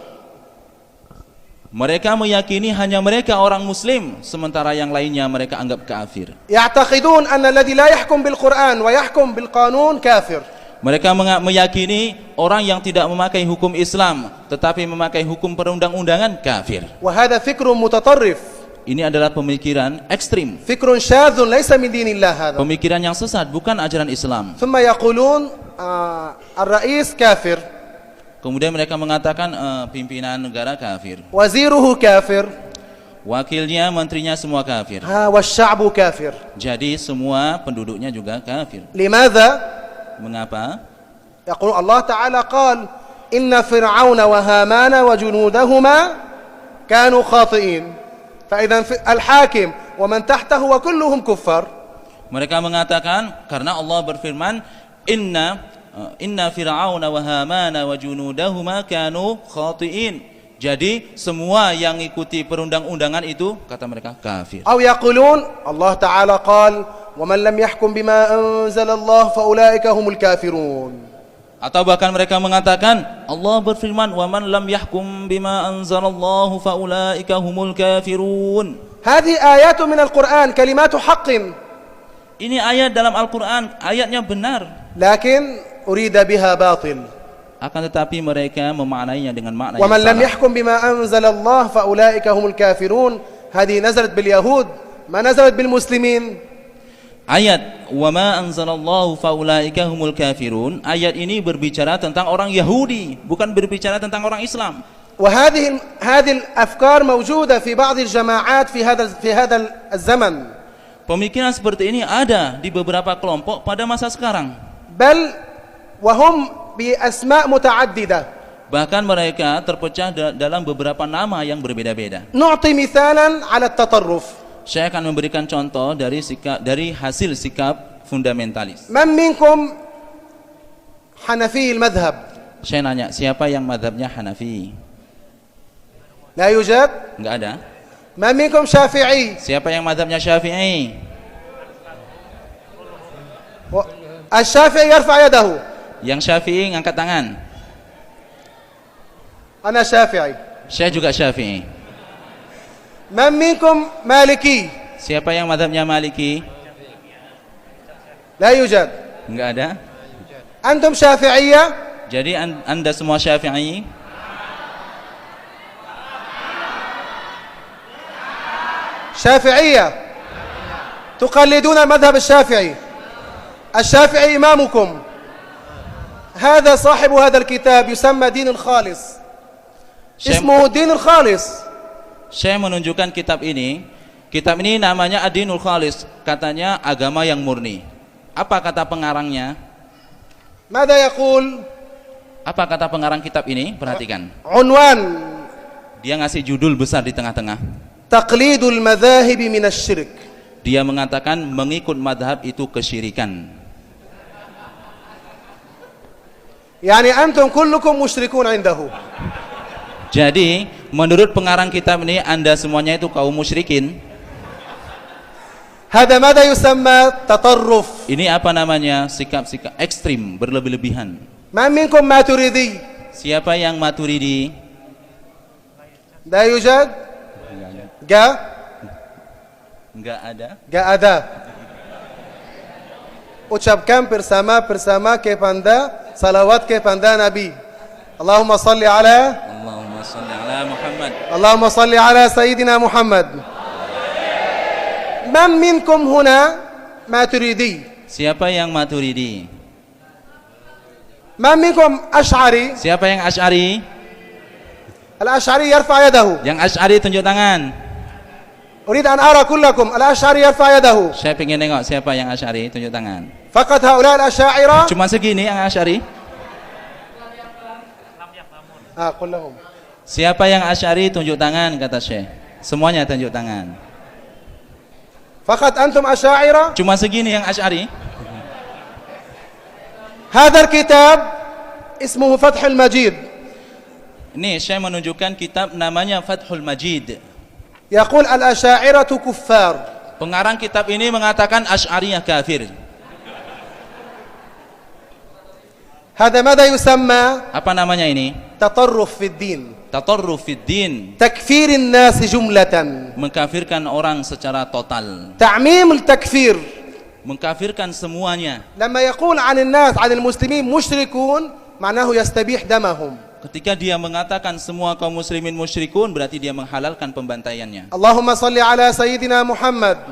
Mereka meyakini hanya mereka orang muslim, sementara yang lainnya mereka anggap kafir. يعتقدون أن الذي لا يحكم بالقرآن ويحكم بالقانون كافر. Mereka meyakini orang yang tidak memakai hukum Islam tetapi memakai hukum perundang-undangan kafir. وهذا فكر متطرف. Ini adalah pemikiran ekstrim. فكر شاذ ليس من دين الله هذا. Pemikiran yang sesat, bukan ajaran Islam. ثم يقولون الرئيس كافر. Kemudian mereka mengatakan pimpinan negara kafir. وزيره كافر. Wakilnya, menterinya semua kafir. والشعب كافر. Jadi semua penduduknya juga kafir. لماذا؟ Mengapa? يقول الله تعالى قال إن فرعون وهامان وجنودهما كانوا خاطئين فإذا الحاكم ومن تحته وكلهم كفار. Mereka mengatakan karena Allah berfirman Inna Fir'auna wa Hamana wa junudahuma kanu khati'in. Jadi semua yang ikuti perundang-undangan itu kata mereka kafir. أو يقولون الله تعالى قال ومن لم يحكم بما أنزل الله فأولئك هم الكافرون. Atau bahkan mereka mengatakan Allah berfirman wa man lam yahkum bima anzalallahu faulaika humul kafirun. هذه آيات من القرآن كلمات حق. Ini ayat dalam Al-Qur'an, ayatnya benar. لكن أريد بها باطل. Akan tetapi mereka memaknainya dengan makna ومن yang لم salah. يحكم بما أنزل الله فأولئك هم الكافرون. هذه نزلت باليهود ما نزلت بالمسلمين. Ayat wa ma anzalallahu faulaika humul kafirun. Ayat ini berbicara tentang orang Yahudi, bukan berbicara tentang orang Islam. وهذه الأفكار موجودة في بعض الجماعات في هذا الزمن. Pemikiran seperti ini ada di beberapa kelompok pada masa sekarang. بل وهم بأسماء متعددة. Bahkan mereka terpecah dalam beberapa nama yang berbeda-beda. نعطي مثالا على التطرف. Saya akan memberikan contoh dari hasil sikap fundamentalis. من منكم حنفي المذهب؟ Saya nanya, siapa yang madhabnya Hanafi? لا يوجد. Enggak ada. من منكم شافعي؟ Siapa yang madhabnya Syafi'i? الشافعي يرفع يده. Yang Syafi'i ngangkat tangan. أنا شافعي. Saya juga Syafi'i. من منكم مالكي؟ Siapa yang madhabnya Maliki? لا يوجد. Enggak ada. أنتم شافعية؟ Jadi anda semua Syafi'i? شافعية تقلدون المذهب الشافعي. الشافعي إمامكم. هذا صاحب هذا الكتاب يسمى دين الخالص. اسمه دين الخالص. Saya menunjukkan kitab ini. Kitab ini namanya Ad-Dinul Khalis. Katanya agama yang murni. Apa kata pengarangnya? ماذا يقول؟ Apa kata pengarang kitab ini? Perhatikan. عنوان: Dia ngasih judul besar di tengah-tengah. تقليد المذاهب من الشرك. Dia mengatakan mengikut madhab itu kesyirikan. يعني أنتم كلكم مشركون عنده. Jadi menurut pengarang kitab ini anda semuanya itu kaum musyrikin. هذا ماذا يسمى؟ تطرف. Ini apa namanya? Sikap-sikap ekstrim, berlebih-lebihan. من منكم ماتريدي؟ Siapa yang Maturidi? لا يوجد. جاء Enggak ada. ada. Ucapkan bersama kepada Anda salawat kepada Nabi. Allahumma salli ala Muhammad. Allahumma salli ala Sayyidina Muhammad. Man minkum huna Maturidi? Siapa yang Maturidi? Man minkum Ash'ari? Siapa yang Asy'ari? Al-Ash'ari yarfa yadahu. Yang Asy'ari tunjuk tangan. Urid an ara kullakum Al-Ash'ari yarfa yadahu. Saya ingin tengok siapa yang Asy'ari, tunjuk tangan. Faqat haula al-Asy'ariyah. Cuma segini yang Asy'ari. Qul lahum. Siapa yang Asy'ari tunjuk tangan, kata Syekh. Semuanya tunjuk tangan. Faqat antum Asy'ariyah. Cuma segini yang Asy'ari. Hadha al-kitab ismuhu Fathul Majid. Ini saya menunjukkan kitab namanya Fathul Majid. Yaqul al-Asy'ariyah kuffar. Pengarang kitab ini mengatakan Asy'ariyah kafir. Hadha madha yusamma? Apa namanya ini? Tatarruf fid din. Tatarruf fid din. Takfirin nas jumlatan. Mengkafirkan orang secara total. Ta'mim al-takfir. Mengkafirkan semuanya. Lama yaqul 'an an-nas 'an al-muslimin musyrikun, ma'nahu yastabih damahum. Ketika dia mengatakan semua kaum muslimin musyrikun, berarti dia menghalalkan pembantaiannya. Allahumma salli ala Sayyidina Muhammad.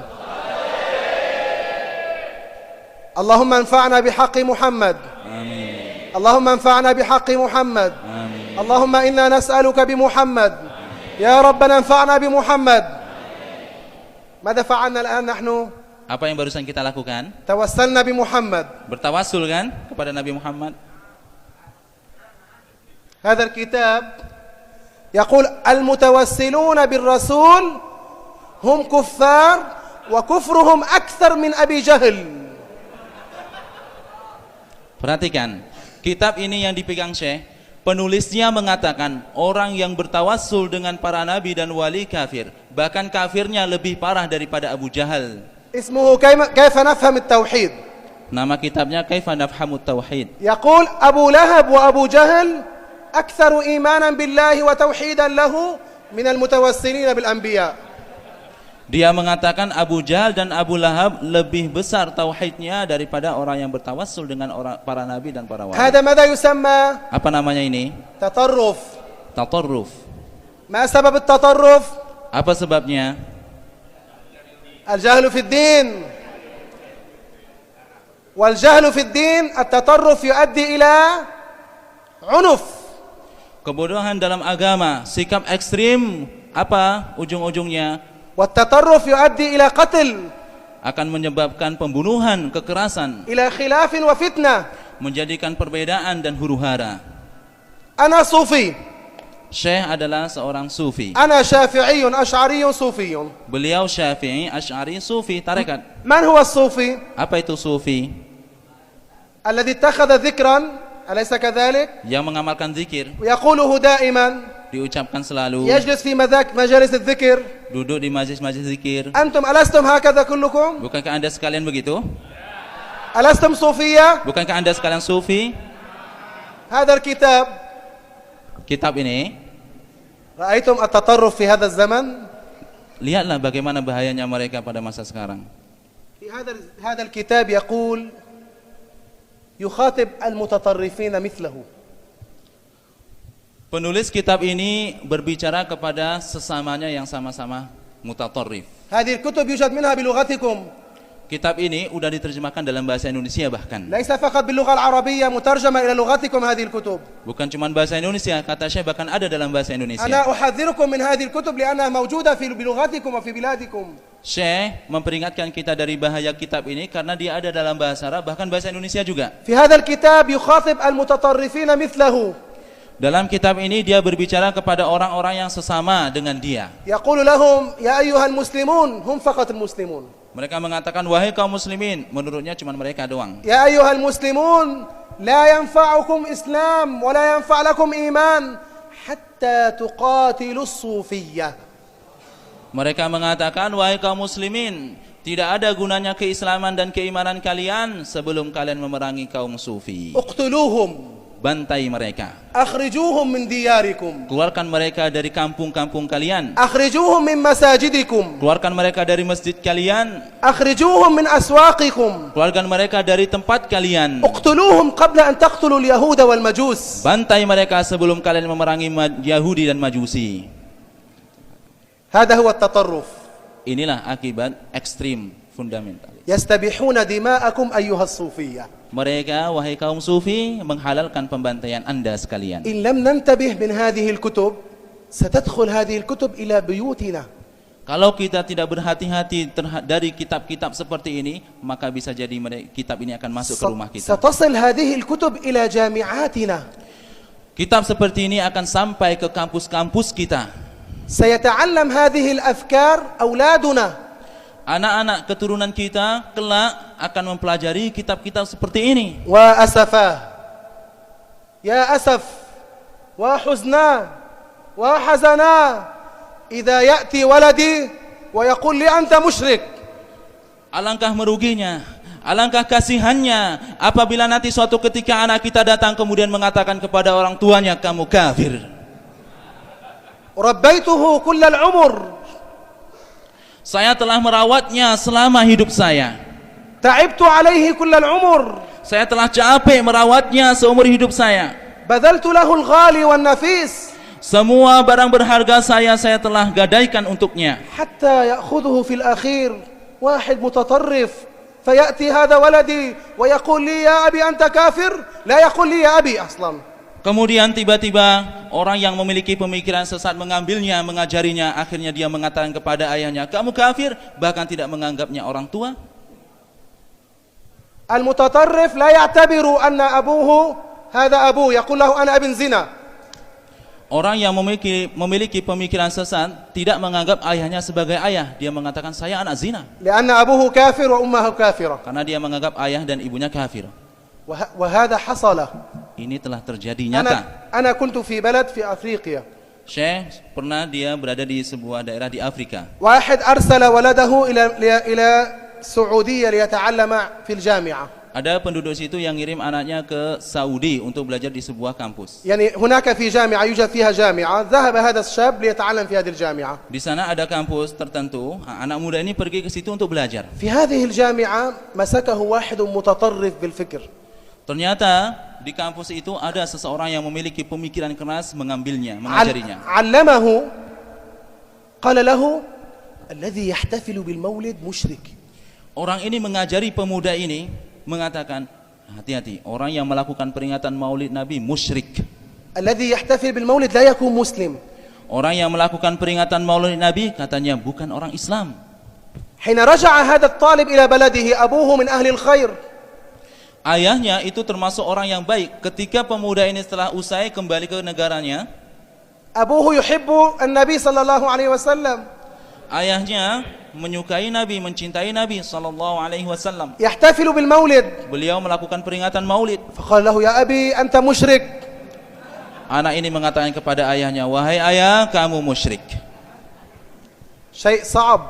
Allahumma anfa'na bihaqqi Muhammad. Amin. Allahumma anfa'na bihaqqi Muhammad. Amin. Allahumma inna nas'aluka bi Muhammad. Ya Rabbana anfa'na bi Muhammad. Mada fa'alna al-an nahnu? Apa yang barusan kita lakukan? Tawassalna bi Muhammad. Bertawassul kan kepada Nabi Muhammad. هذا الكتاب يقول المتوسلون بالرسول هم كفار وكفرهم أكثر من أبي جهل. Perhatikan, kitab ini yang dipegang Syekh, penulisnya mengatakan orang yang bertawassul dengan para nabi dan wali kafir, bahkan kafirnya lebih parah daripada Abu Jahal. اسمه كيف نفهم التوحيد. Nama kitabnya Kaifa Nafhamut Tauhid. يقول أبو لهب وأبو جهل أكثر إيمانا بالله وتوحيدا له من المتوسلين بالأنبياء. Dia mengatakan Abu Jahal dan Abu Lahab lebih besar tauhidnya daripada orang yang bertawassul dengan para nabi dan para wali. هذا ماذا يسمى؟ Apa namanya ini? تطرف. Tatarruf. ما سبب التطرف؟ Apa sebabnya? الجهل في الدين. والجهل في الدين التطرف يؤدي إلى عنف. Kebodohan dalam agama, sikap ekstrim, apa ujung-ujungnya? والتطرف يؤدي إلى قتل. Akan menyebabkan pembunuhan, kekerasan, إلى خلاف وفتنة. menjadikan perbedaan dan huru-hara. أنا صوفي. Syekh adalah seorang sufi. أنا شافعي أشعري صوفي. Beliau Syafi'i, Asy'ari, sufi, tarekat. من هو الصوفي؟ Apa itu sufi? الذي اتخذ ذكرا أليس كذلك؟ yang mengamalkan zikir, ويقوله دائما، diucapkan selalu, يجلس في مجالس الذكر. duduk di majlis-majlis zikir. أنتم ألستم هكذا كلكم؟ Bukankah Anda sekalian begitu? ألستم صوفية؟ Bukankah Anda sekalian sufi? هذا الكتاب، Kitab ini, رأيتم التطرف في هذا الزمن؟ lihatlah bagaimana bahayanya mereka pada masa sekarang. في هذا الكتاب يقول يخاطب المتطرفين مثله. Penulis kitab ini berbicara kepada sesamanya yang sama-sama mutatarrif. هذه الكتب يوجد منها بلغتكم، Kitab ini sudah diterjemahkan dalam bahasa Indonesia bahkan. ليس فقط باللغة العربية، مترجمة إلى لغتكم هذه الكتب. Bukan cuma bahasa Indonesia, kata saya bahkan ada dalam bahasa Indonesia. أنا أحذركم من هذه الكتب لأنها موجودة بلغتكم وفي بلادكم. Syekh memperingatkan kita dari bahaya kitab ini karena dia ada dalam bahasa Arab bahkan bahasa Indonesia juga. في هذا الكتاب يخاطب المتطرفين مثله. Dalam kitab ini dia berbicara kepada orang-orang yang sesama dengan dia. يقول لهم يا أيها المسلمون، هم فقط المسلمون. Mereka mengatakan, wahai kaum muslimin, menurutnya cuma mereka doang. يا أيها المسلمون لا ينفعكم إسلام ولا ينفع لكم إيمان حتى تقاتلوا الصوفية. Mereka mengatakan, wahai kaum muslimin, tidak ada gunanya keislaman dan keimanan kalian sebelum kalian memerangi kaum sufi. اقتلوهم، Bantai mereka. أخرجوهم من دياركم، Keluarkan mereka dari kampung-kampung kalian. أخرجوهم من مساجدكم، Keluarkan mereka dari masjid kalian. أخرجوهم من أسواقكم، Keluarkan mereka dari tempat kalian. اقتلوهم قبل أن تقتلوا اليهود والمجوس. Bantai mereka sebelum kalian memerangi Yahudi dan Majusi. هذا هو التطرف. Inilah akibat ekstrim fundamentalis. يستبيحون دماءكم أيها الصوفية. Mereka, wahai kaum sufi, menghalalkan pembantaian Anda sekalian. إن لم ننتبه من هذه الكتب ستدخل هذه الكتب إلى بيوتنا. Kalau kita tidak berhati-hati dari kitab-kitab seperti ini, maka bisa jadi kitab ini akan masuk ke rumah kita. ستصل هذه الكتب إلى جامعاتنا. Kitab seperti ini akan sampai ke kampus-kampus kita. سيتعلم هذه الأفكار أولادنا. Anak-anak keturunan kita kelak akan mempelajari kitab-kitab seperti ini. وأسفا يا أسف وحزنا وحزنا إذا يأتي ولدي ويقول لي أنت مشرك. Alangkah meruginya, alangkah kasihannya apabila nanti suatu ketika anak kita datang kemudian mengatakan kepada orang tuanya, kamu kafir. ربيته كل العمر. Saya telah merawatnya selama hidup saya. تعبت عليه كل العمر. Saya telah capek merawatnya seumur hidup saya. بذلت له الغالي والنفيس. Semua barang berharga saya telah gadaikan untuknya. حتى يأخذه في الأخير واحد متطرف فيأتي هذا ولدي ويقول لي يا أبي أنت كافر. لا يقول لي يا أبي أصلا. Kemudian tiba-tiba orang yang memiliki pemikiran sesat mengambilnya, mengajarinya, akhirnya dia mengatakan kepada ayahnya, kamu kafir, bahkan tidak menganggapnya orang tua. المتطرف لا يعتبر أن أبوه هذا أبوه، يقول له أنا ابن زنا. Orang yang memiliki pemikiran sesat tidak menganggap ayahnya sebagai ayah, dia mengatakan saya anak zina. لأن أبوه كافر وأمه كافرة. Karena dia menganggap ayah dan ibunya kafir. وهذا حصل. Ini telah terjadi nyata. أنا كنت في بلد في أفريقيا. Syekh pernah dia berada di sebuah daerah di Afrika. واحد أرسل ولده إلى السعودية ليتعلم في الجامعة. Ada penduduk situ yang ngirim anaknya ke Saudi untuk belajar di sebuah kampus. يعني هناك في جامعة يوجد فيها جامعة، ذهب هذا الشاب ليتعلم في هذه الجامعة. Di sana ada kampus tertentu, anak muda ini pergi ke situ untuk belajar. في هذه الجامعة مسكه واحد متطرف بالفكر. Ternyata di kampus itu ada seseorang yang memiliki pemikiran keras mengambilnya, mengajarinya. علمه قال له الذي يحتفل بالمولد مشرك. Orang ini mengajari pemuda ini mengatakan, hati-hati, orang yang melakukan peringatan Maulid Nabi musyrik. الذي يحتفل بالمولد لا يكون مسلم. Orang yang melakukan peringatan Maulid Nabi katanya bukan orang Islam. حين رجع هذا الطالب إلى بلده أبوه من أهل الخير. Ayahnya itu termasuk orang yang baik. Ketika pemuda ini setelah usai kembali ke negaranya, أبوه يحب النبي صلى الله عليه وسلم. ayahnya menyukai Nabi, mencintai Nabi sallallahu alaihi wasallam. يحتفل بالمولد Beliau melakukan peringatan Maulid. فقال له يا أبي أنت مشرك. Anak ini mengatakan kepada ayahnya, "Wahai ayah, kamu musyrik." شيء صعب،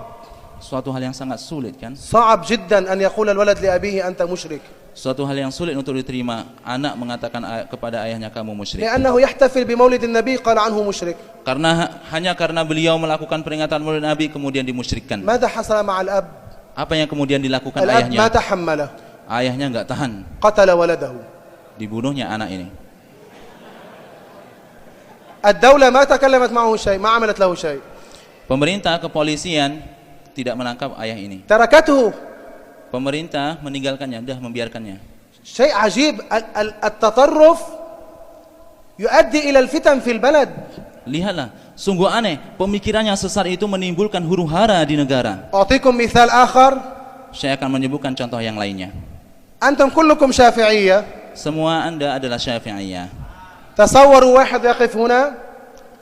Suatu hal yang sangat sulit kan? صعب جدا أن يقول الولد لأبيه أنت مشرك، Suatu hal yang sulit untuk diterima, anak mengatakan kepada ayahnya, "Kamu musyrik." لأنه يحتفل بمولد النبي قال عنه مشرك. Hanya karena beliau melakukan peringatan Maulid Nabi kemudian dimusyrikkan. ماذا حصل مع الأب؟ Apa yang kemudian dilakukan الأب ayahnya? ما تحمله، Ayahnya enggak tahan, قتل ولده. dibunuhnya anak ini. الدولة ما تكلمت معه شيء، ما عملت له شيء، Pemerintah, kepolisian tidak menangkap ayah ini. تركته. Pemerintah meninggalkannya, dah membiarkannya. شيء عجيب، التطرف يؤدي إلى الفتن في البلد. Lihatlah, sungguh aneh, pemikirannya sesat itu menimbulkan huru-hara di negara. أعطيكم مثال آخر. Saya akan menyebutkan contoh yang lainnya. أنتم كلكم شافعية. Semua Anda adalah Syafi'iyah. تصوروا واحد يقف هنا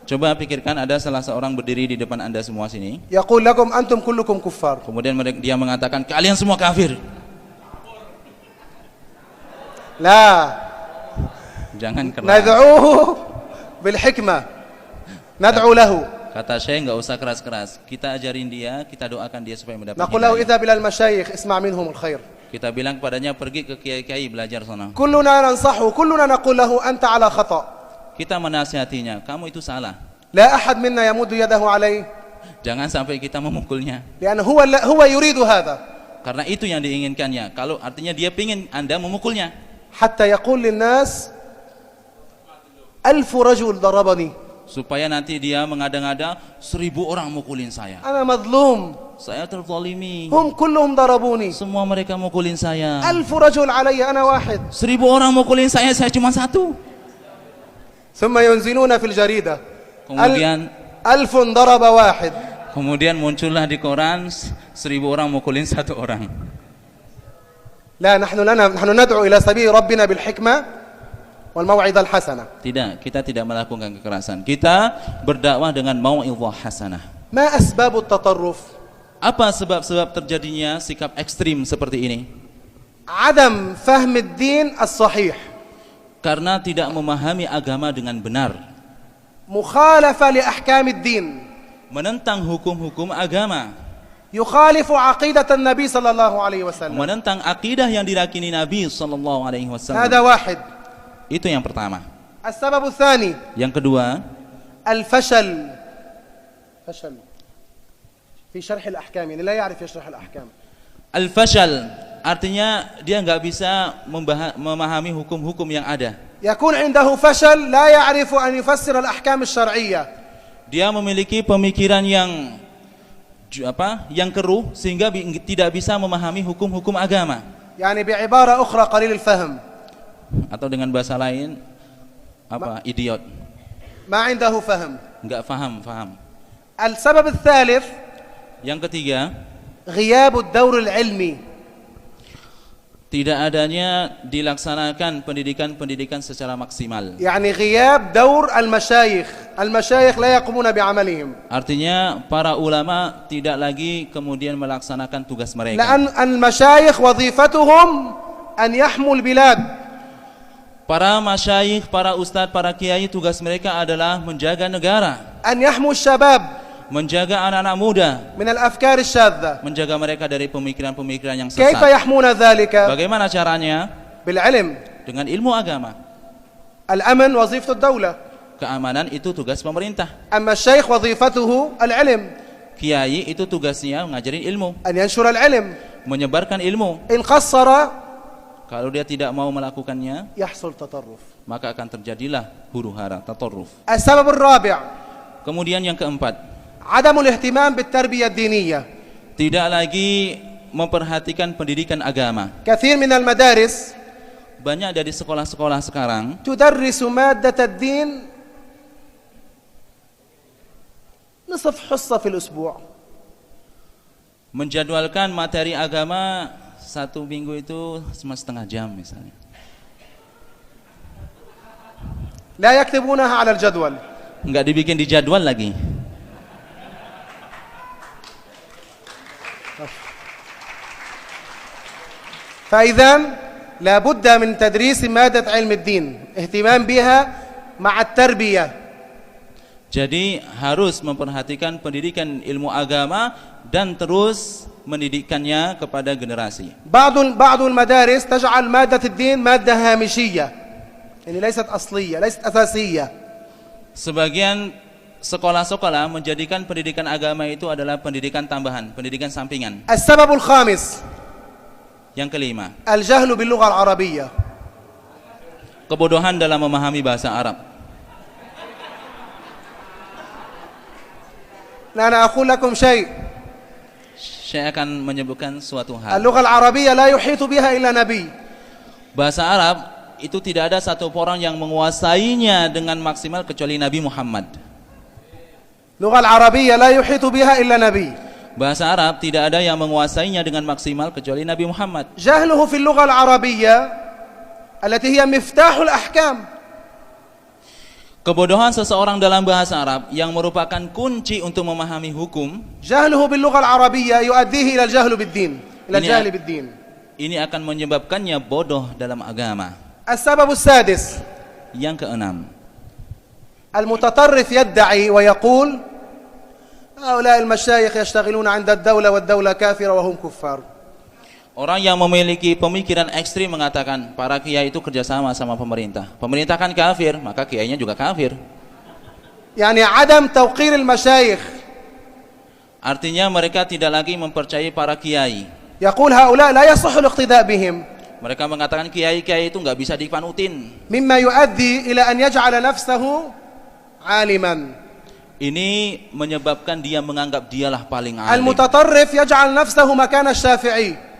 Coba pikirkan ada salah seorang berdiri di depan Anda semua sini. يقول لكم أنتم كلكم كفار. Kemudian dia mengatakan, "Kalian semua kafir." لا، Jangan keras. ندعوه بالحكمة، ندعو له، Kata saya enggak usah keras-keras. Kita ajarin dia, kita doakan dia supaya mendapat نقول له hidayah. اذهب إلى المشايخ اسمع منهم الخير. Kita bilang kepadanya, pergi ke kiai-kiai belajar sana. كلنا ننصحه، كلنا نقول له أنت على خطأ. Kita menasihatinya, kamu itu salah. لا أحد منا يمد يده عليه، Jangan sampai kita memukulnya. لأن هو يريد هذا، Karena itu yang diinginkannya. Kalau artinya dia pingin Anda memukulnya. حتى يقول للناس 1000 رجل ضربني، Supaya nanti dia mengada-ngada, 1000 orang mukulin saya. أنا مظلوم، Saya terzalimi. هم كلهم ضربوني، Semua mereka mukulin saya. 1000 رجل علي أنا واحد. 1000 orang mukulin saya cuma satu. ثم ينزلون في الجريدة Kemudian 1000 ضرب واحد. Kemudian muncullah di koran 1000 orang mukulin satu orang. لا، نحن ندعو إلى سبيل ربنا بالحكمة والموعظة الحسنة. Tidak, kita tidak melakukan kekerasan. Kita berdakwah dengan mau'izah hasanah. ما أسباب التطرف؟ Apa sebab-sebab terjadinya sikap ekstrim seperti ini? عدم فهم الدين الصحيح، Karena tidak memahami agama dengan benar, مخالفة لأحكام الدين، menentang hukum-hukum agama, يخالف عقيدة النبي صلى الله عليه وسلم. menentang akidah yang diyakini Nabi sallallahu alaihi هذا wasallam. واحد. Itu yang pertama. السبب الثاني Yang kedua, الفشل. فشل في شرح الأحكام، يعني لا يعرف يشرح الأحكام. al-fashal, artinya dia nggak bisa memahami hukum-hukum yang ada. يكون عنده فشل لا يعرف أن يفسر الأحكام الشرعية. Dia memiliki pemikiran yang keruh sehingga tidak bisa memahami hukum-hukum agama. يعني بعبارة أخرى قليل الفهم. Atau dengan bahasa lain, idiot. ما عنده فهم. Nggak faham. السبب الثالث Yang ketiga, غياب الدور العلمي. tidak adanya dilaksanakan pendidikan secara maksimal. يعني غياب دور المشايخ. المشايخ لا يقومون بعملهم. Artinya para ulama tidak lagi kemudian melaksanakan tugas mereka. لأن المشايخ وظيفتهم أن يحموا البلاد. Para masyayikh, para ustadz, para kiai tugas mereka adalah menjaga negara, أن يحموا الشباب menjaga anak-anak muda, من الأفكار الشاذة. menjaga mereka dari pemikiran-pemikiran yang كيف sesat. يحمون ذلك؟ Bagaimana caranya? بالعلم. Dengan ilmu agama. الأمن وظيفة الدولة، Keamanan itu tugas pemerintah. أما الشيخ وظيفته العلم، Kiai itu tugasnya ngajarin ilmu, أن ينشر العلم. menyebarkan ilmu. إن قصر Kalau dia tidak mau melakukannya, يحصل تطرف. maka akan terjadilah huru-hara, tatorruf. السبب الرابع Kemudian yang keempat, عدم الاهتمام بالتربية الدينية. tidak lagi memperhatikan pendidikan agama. كثير من المدارس Banyak dari sekolah-sekolah sekarang تدرس مادة الدين نصف حصة في الأسبوع. menjadwalkan materi agama 1 minggu itu setengah jam misalnya. لا يكتبونها على الجدول. Enggak dibikin di jadwal lagi. فإذا لا بد من تدريس مادة علم الدين اهتمام بها مع التربية. Jadi harus memperhatikan pendidikan ilmu agama dan terus mendidikkannya kepada generasi. بعض المدارس تجعل مادة الدين مادة هامشية يعني ليست أصلية ليست أساسية. Sebagian sekolah-sekolah menjadikan pendidikan agama itu adalah pendidikan tambahan, pendidikan sampingan. السبب الخامس Yang kelima, الجهل باللغة العربية. kebodohan dalam memahami bahasa Arab. أنا أقول لكم شيء. Saya akan menyebutkan suatu hal. اللغة العربية لا يحيط بها إلا نبي. Bahasa Arab itu tidak ada satu orang yang menguasainya dengan maksimal kecuali Nabi Muhammad. اللغة العربية لا يحيط بها إلا نبي. Bahasa Arab tidak ada yang menguasainya dengan maksimal kecuali Nabi Muhammad. جهله في اللغة العربية التي هي مفتاح الأحكام. Kebodohan seseorang dalam bahasa Arab yang merupakan kunci untuk memahami hukum, جهله باللغة العربية يؤديه إلى الجهل بالدين إلى الجهل بالدين. ini akan menyebabkannya bodoh dalam agama. السبب السادس Yang keenam, المتطرف يدعي ويقول هؤلاء المشايخ يشتغلون عند الدولة والدولة كافرة وهم كفار. orang yang memiliki pemikiran ekstrim mengatakan para kiai itu kerjasama sama pemerintah. Pemerintah kan kafir, maka kiainya juga kafir. يعني عدم توقير المشايخ. Artinya mereka tidak lagi mempercayai para kiai. يقول هؤلاء لا يصح الاقتداء بهم. Mereka mengatakan kiai-kiai itu nggak bisa dipanutin. مما يؤدي إلى أن يجعل نفسه عالما. Ini menyebabkan dia menganggap dialah paling alim. المتطرف يجعل نفسه مكان الشافعي.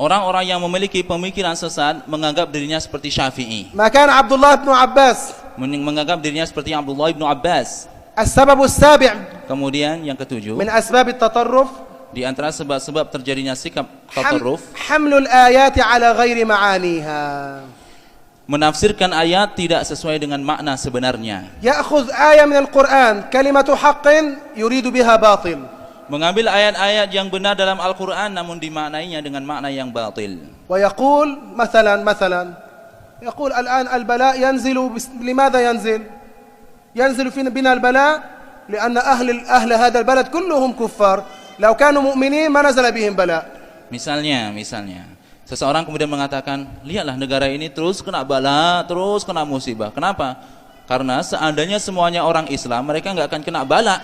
Orang-orang yang memiliki pemikiran sesat menganggap dirinya seperti Syafi'i. مكان عبد الله بن عباس. Menganggap dirinya seperti Abdullah ibnu Abbas. السبب السابع Kemudian yang ketujuh, من أسباب التطرف di antara sebab-sebab terjadinya sikap tatarruf, حمل الآيات على غير معانيها. menafsirkan ayat tidak sesuai dengan makna sebenarnya. يأخذ آية من القرآن كلمة حق يريد بها باطل. Mengambil ayat-ayat yang benar dalam Al-Quran namun dimaknainya dengan makna yang batil. ويقول مثلا يقول الآن البلاء ينزل لماذا ينزل بنا البلاء لأن أهل هذا البلد كلهم كفار لو كانوا مؤمنين ما نزل بهم بلاء. Misalnya seseorang kemudian mengatakan, lihatlah negara ini terus kena bala, terus kena musibah. Kenapa? Karena seandainya semuanya orang Islam, mereka nggak akan kena bala.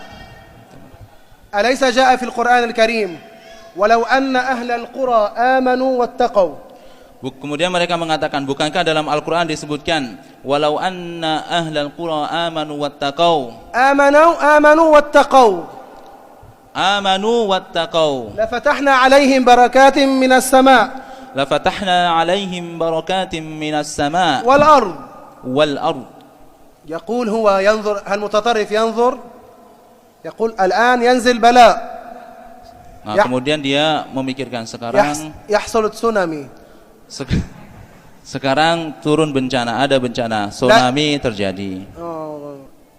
أليس جاء في القرآن الكريم ولو أن أهل القرى آمنوا واتقوا. Kemudian mereka mengatakan, bukankah dalam Al-Quran disebutkan, walau anna ahlal qura amanu wattaqau. Amanu wattaqau. لفتحنا عليهم بركات من السماء. لفتحنا عليهم بركات من السماء والأرض. يقول هو ينظر المتطرف ينظر يقول الآن ينزل بلاء. Kemudian dia memikirkan sekarang يحصل تسونامي. Sekarang turun bencana, ada bencana, tsunami terjadi.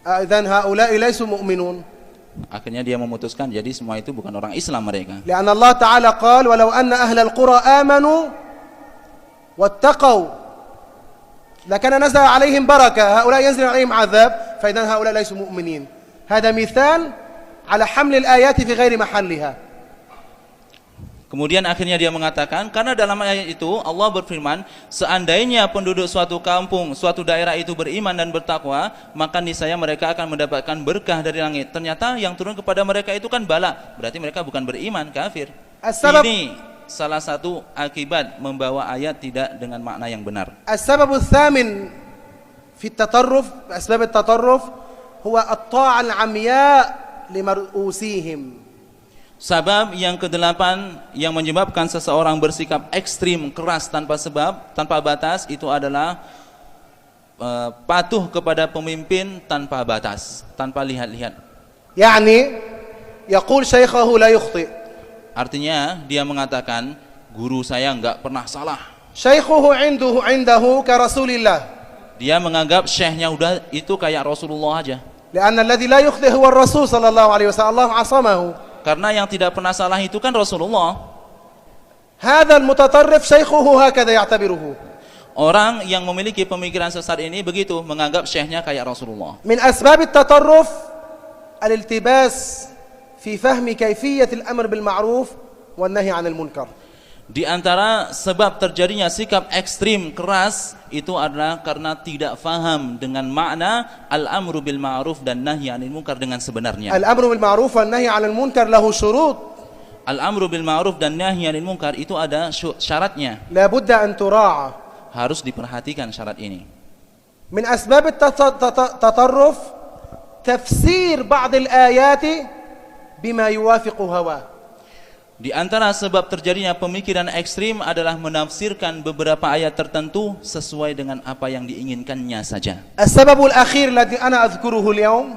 إذن هؤلاء ليسوا مؤمنون. Akhirnya dia memutuskan jadi semua itu bukan orang Islam mereka. لأن الله تعالى قال ولو أن أهل القرى آمنوا واتقوا لكان نزل عليهم بركة هؤلاء ينزل عليهم عذاب فإذا هؤلاء ليسوا مؤمنين. هذا مثال على حمل الآيات في غير محلها. Kemudian akhirnya dia mengatakan, karena dalam ayat itu Allah berfirman, seandainya penduduk suatu kampung, suatu daerah itu beriman dan bertakwa, maka niscaya mereka akan mendapatkan berkah dari langit. Ternyata yang turun kepada mereka itu kan bala, berarti mereka bukan beriman, kafir. Ini salah satu akibat membawa ayat tidak dengan makna yang benar. السبب الثامن في التطرف أسباب التطرف هو الطاعة العمياء لمرؤوسيهم. Sebab yang kedelapan yang menyebabkan seseorang bersikap ekstrim, keras tanpa sebab, tanpa batas, itu adalah patuh kepada pemimpin tanpa batas, tanpa lihat-lihat. يعني يقول شيخه لا يخطئ. Artinya dia mengatakan guru saya enggak pernah salah. شيخه عنده كرسول الله. Dia menganggap syekhnya udah itu kayak Rasulullah aja. لأن الذي لا يخطئ هو الرسول صلى الله عليه وسلم الله عصمه. Karena yang tidak pernah salah itu kan Rasulullah. هذا المتطرف شيخه هكذا يعتبره. Orang yang memiliki pemikiran sesat ini begitu, menganggap syekhnya kayak Rasulullah. من أسباب التطرف الالتباس في فهم كيفية الأمر بالمعروف والنهي عن المنكر. Di antara sebab terjadinya sikap ekstrim keras itu adalah karena tidak faham dengan makna al-amru bil ma'ruf dan nahi 'anil munkar dengan sebenarnya. الأمر بالمعروف والنهي عن المنكر له شروط Al-amru bil ma'ruf dan nahi 'anil munkar itu ada syaratnya. لا بد أن تراعى. Harus diperhatikan syarat ini. من أسباب التطرف تفسير بعض الآيات بما يوافق هواه. Di antara sebab terjadinya pemikiran ekstrim adalah menafsirkan beberapa ayat tertentu sesuai dengan apa yang diinginkannya saja. السبب الأخير الذي أنا أذكره اليوم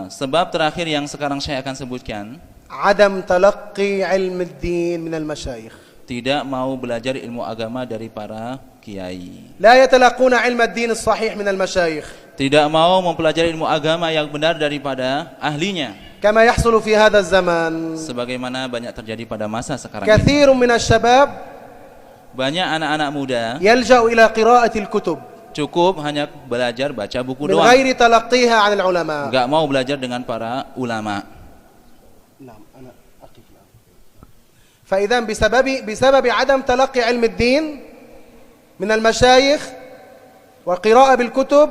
Sebab terakhir yang sekarang saya akan sebutkan, عدم تلقي علم الدين من المشايخ. tidak mau belajar ilmu agama dari para kiai. لا يتلقون علم الدين الصحيح من المشايخ. Tidak mau mempelajari ilmu agama yang benar daripada ahlinya. كما يحصل في هذا الزمان. Sebagaimana banyak terjadi pada masa sekarang ini. كثير من الشباب Banyak anak-anak muda يلجأ إلى قراءة الكتب cukup hanya belajar baca buku من doang. غير تلقيها عن العلماء. Enggak mau belajar dengan para ulama. فإذا بسبب عدم تلقي علم الدين من المشايخ وقراءة بالكتب،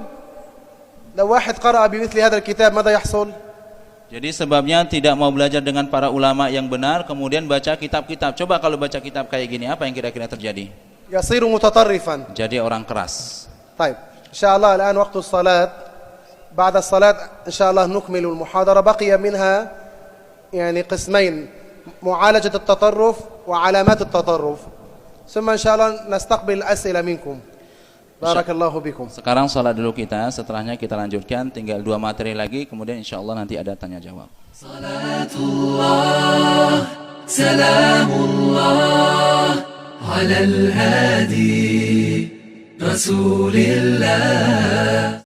لو واحد قرأ بمثل هذا الكتاب ماذا يحصل؟ Jadi sebabnya tidak mau belajar dengan para ulama yang benar, kemudian baca kitab-kitab. Coba kalau baca kitab kayak gini, apa yang kira-kira terjadi? يصير متطرفا. Jadi orang keras. طيب إن شاء الله الآن وقت الصلاة. بعد الصلاة إن شاء الله نكمل المحاضرة. بقي منها يعني قسمين: معالجة التطرف وعلامات التطرف. ثم إن شاء الله نستقبل الأسئلة منكم. Barakallahu bikum. Sekarang salat dulu kita, setelahnya kita lanjutkan, tinggal 2 materi lagi, kemudian insyaallah nanti ada tanya jawab. Salatullah, salamullah, ala al-hadi, Rasulillah.